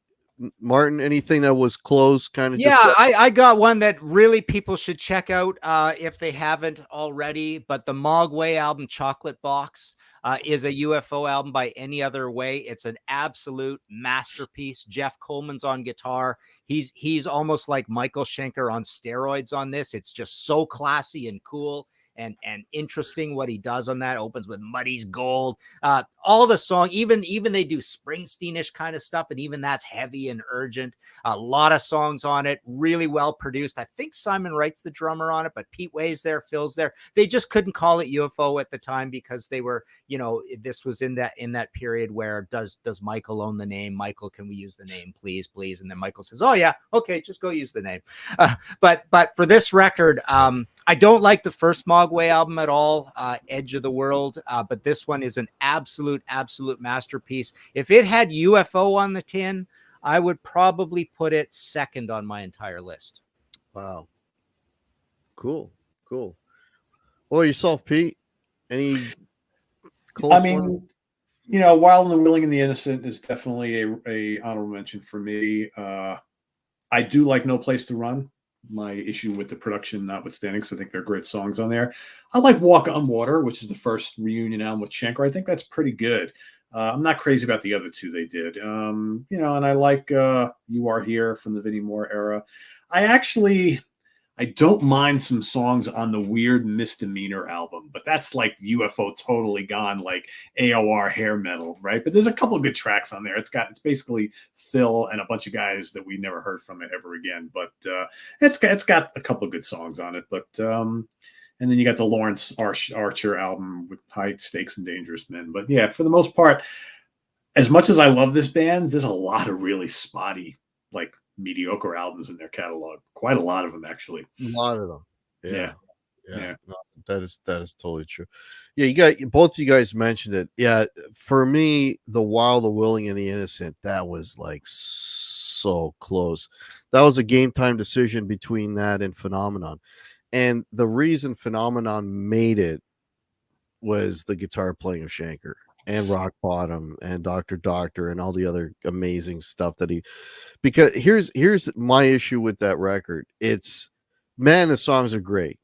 [SPEAKER 1] Martin, anything that was close, kind of?
[SPEAKER 2] Yeah, I got one that really people should check out if they haven't already. But the Mogwai album, Chocolate Box, is a UFO album by any other way. It's an absolute masterpiece. Jeff Coleman's on guitar. He's almost like Michael Schenker on steroids on this. It's just so classy and cool and interesting what he does on that. Opens with Muddy's Gold. All the song, even they do Springsteen-ish kind of stuff, and even that's heavy and urgent. A lot of songs on it, really well produced. I think Simon Wright's the drummer on it, but Pete Way's there, Phil's there. They just couldn't call it UFO at the time because they were, this was in that period where does Michael own the name? Michael, can we use the name, please? And then Michael says, "Oh yeah, okay, just go use the name." But for this record, I don't like the first Mogwai album at all, Edge of the World, but this one is an absolute masterpiece. If it had UFO on the tin, I would probably put it second on my entire list.
[SPEAKER 1] Wow. Cool. Well, yourself, Pete, any close ones?
[SPEAKER 3] Wild and the Willing and the Innocent is definitely a honorable mention for me. I do like No Place to Run. My issue with the production notwithstanding, because I think they're great songs on there. I like Walk on Water, which is the first reunion album with Schenker. I think that's pretty good. I'm not crazy about the other two they did. And I like You Are Here from the Vinnie Moore era. I don't mind some songs on the Weird Misdemeanor album, but that's like UFO totally gone, like AOR hair metal, right? But there's a couple of good tracks on there. It's basically Phil and a bunch of guys that we never heard from ever again, but it's got a couple of good songs on it. But and then you got the Lawrence Archer album with High Stakes and Dangerous Men. But yeah, for the most part, as much as I love this band, there's a lot of really spotty, like mediocre albums in their catalog. Quite a lot of them, actually.
[SPEAKER 1] A lot of them.
[SPEAKER 3] Yeah.
[SPEAKER 1] No, that is totally true. Yeah, both of you guys mentioned it. Yeah, for me, the Wild, the Willing, and the Innocent, that was like so close. That was a game time decision between that and Phenomenon. And the reason Phenomenon made it was the guitar playing of Schenker and Rock Bottom and Doctor and all the other amazing stuff because here's my issue with that record. It's, man, the songs are great.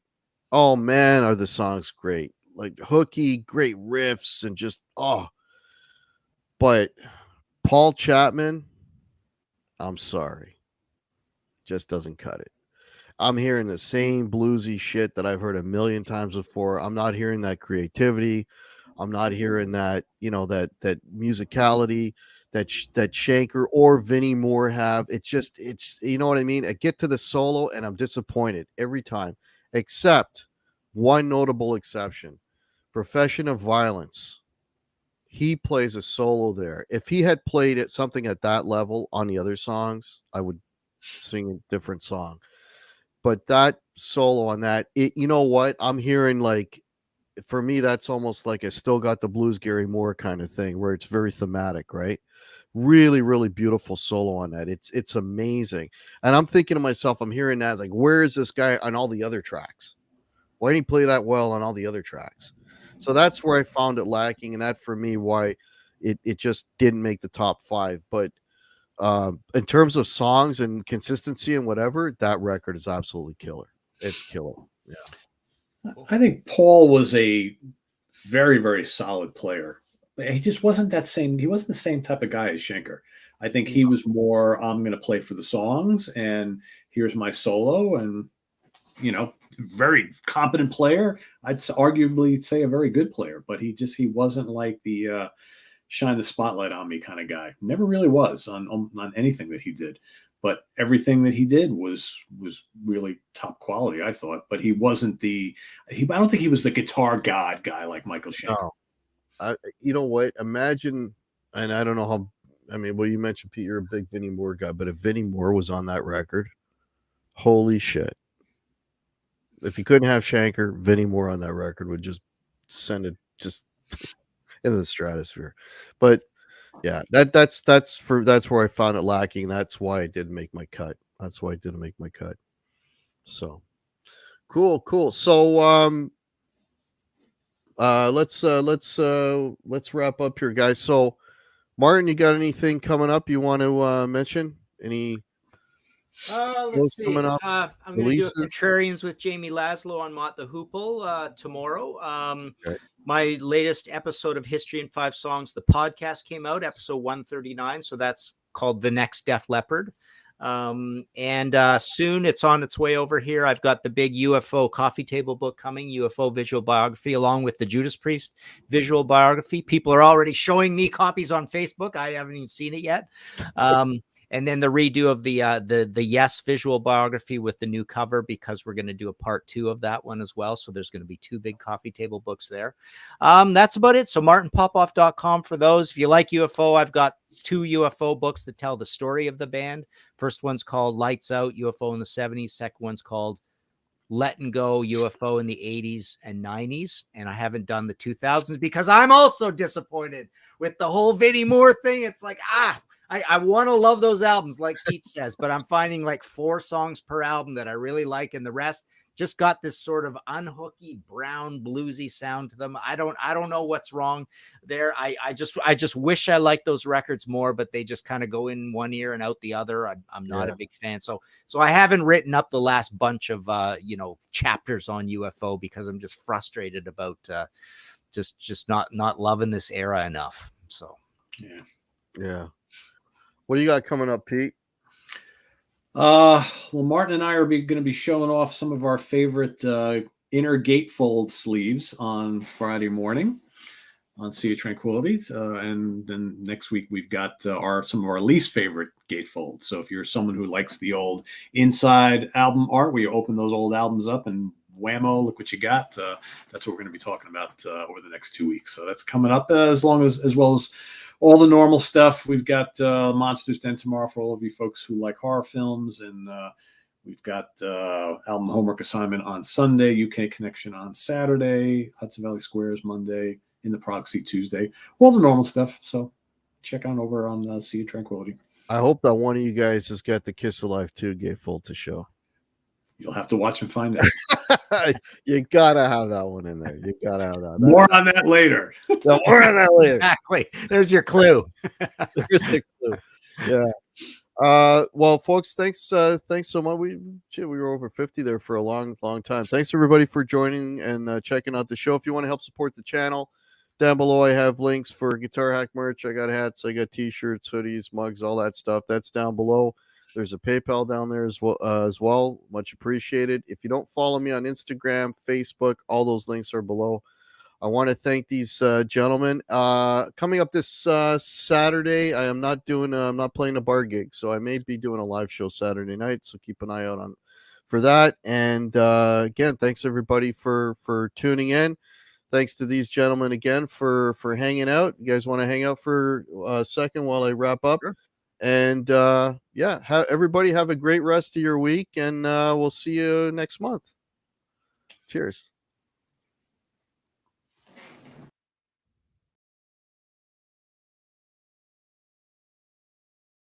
[SPEAKER 1] Oh man, are the songs great. Like hooky, great riffs, and just but Paul Chapman, I'm sorry, just doesn't cut it. I'm hearing the same bluesy shit that I've heard a million times before. I'm not hearing that creativity. I'm not hearing that, that musicality that Schenker or Vinnie Moore have. It's you know what I mean? I get to the solo and I'm disappointed every time, except one notable exception. Profession of Violence. He plays a solo there. If he had played it something at that level on the other songs, I would sing a different song. But that solo on that, you know what? I'm hearing, like, for me, that's almost like I Still Got the Blues Gary Moore kind of thing, where it's very thematic, right? Really, really beautiful solo on that. It's amazing. And I'm thinking to myself, I'm hearing that, like, where is this guy on all the other tracks? Why didn't he play that well on all the other tracks? So that's where I found it lacking, and that for me why it just didn't make the top 5. But in terms of songs and consistency and whatever, that record is absolutely killer. It's killer. Yeah.
[SPEAKER 3] I think Paul was a very, very solid player. He just wasn't he wasn't the same type of guy as Schenker. I think he was more, I'm going to play for the songs and here's my solo, and, very competent player. I'd arguably say a very good player, but he wasn't like the shine the spotlight on me kind of guy. Never really was on anything that he did, but everything that he did was really top quality, I thought. But he wasn't I don't think he was the guitar god guy like Michael Schenker.
[SPEAKER 1] No. You know what? Imagine, and I don't know how. I mean, well, you mentioned Pete, you're a big Vinnie Moore guy, but if Vinnie Moore was on that record, holy shit! If you couldn't have Schenker, Vinnie Moore on that record would just send it just into the stratosphere. But yeah, that's where I found it lacking. That's why I didn't make my cut. That's why I didn't make my cut. So cool. So let's wrap up here, guys. So Martin, you got anything coming up you want to mention? Any shows
[SPEAKER 2] Let's see.
[SPEAKER 1] coming up?
[SPEAKER 2] I'm going to do a
[SPEAKER 1] Releases?
[SPEAKER 2] Contrarians with Jamie Laszlo on Mott the Hoople tomorrow.
[SPEAKER 1] Okay.
[SPEAKER 2] My latest episode of History in 5 Songs, the podcast came out, episode 139. So that's called The Next Def Leppard. And soon it's on its way over here. I've got the big UFO coffee table book coming, UFO visual biography, along with the Judas Priest visual biography. People are already showing me copies on Facebook. I haven't even seen it yet. And then the redo of the Yes visual biography with the new cover, because we're going to do a part 2 of that one as well. So there's going to be 2 big coffee table books there. That's about it. So martinpopoff.com for those. If you like UFO, I've got 2 UFO books that tell the story of the band. First one's called Lights Out, UFO in the 70s. Second one's called Letting Go, UFO in the 80s and 90s. And I haven't done the 2000s because I'm also disappointed with the whole Vinnie Moore thing. It's like, I want to love those albums, like Pete says, but I'm finding like 4 songs per album that I really like, and the rest just got this sort of unhooky, brown, bluesy sound to them. I don't know what's wrong there. I just wish I liked those records more, but they just kind of go in one ear and out the other. I'm not a big fan, so I haven't written up the last bunch of chapters on UFO because I'm just frustrated about just not loving this era enough. So
[SPEAKER 1] yeah. What do you got coming up, Pete?
[SPEAKER 3] Well, Martin and I are going to be showing off some of our favorite inner gatefold sleeves on Friday morning on Sea of Tranquility. And then next week we've got some of our least favorite gatefolds. So if you're someone who likes the old inside album art, where you open those old albums up and whammo, look what you got. That's what we're going to be talking about over the next 2 weeks. So that's coming up as well as all the normal stuff. We've got Monsters Den tomorrow for all of you folks who like horror films, and we've got album homework assignment on Sunday, UK Connection on Saturday, Hudson Valley Squares Monday, In the Proxy Tuesday, all the normal stuff. So check on over on Sea of Tranquility.
[SPEAKER 1] I hope that one of you guys has got the Kiss Alive 2 gatefold to show.
[SPEAKER 3] You'll have to watch and find out.
[SPEAKER 1] You gotta have that one in there. You gotta have that.
[SPEAKER 3] More on that later.
[SPEAKER 1] More on that later.
[SPEAKER 2] Exactly. There's your clue.
[SPEAKER 1] There's a clue. Yeah. Well, folks, thanks so much. We were over 50 there for a long time. Thanks everybody for joining and checking out the show. If you want to help support the channel, down below I have links for Guitar Hack merch. I got hats, I got t-shirts, hoodies, mugs, all that stuff. That's down below. There's a PayPal down there as well. Much appreciated. If you don't follow me on Instagram, Facebook, all those links are below. I want to thank these gentlemen. Coming up this Saturday, I'm not playing a bar gig, so I may be doing a live show Saturday night. So keep an eye out for that. And again, thanks everybody for tuning in. Thanks to these gentlemen again for hanging out. You guys want to hang out for a second while I wrap up? Sure. And everybody have a great rest of your week, and we'll see you next month. Cheers.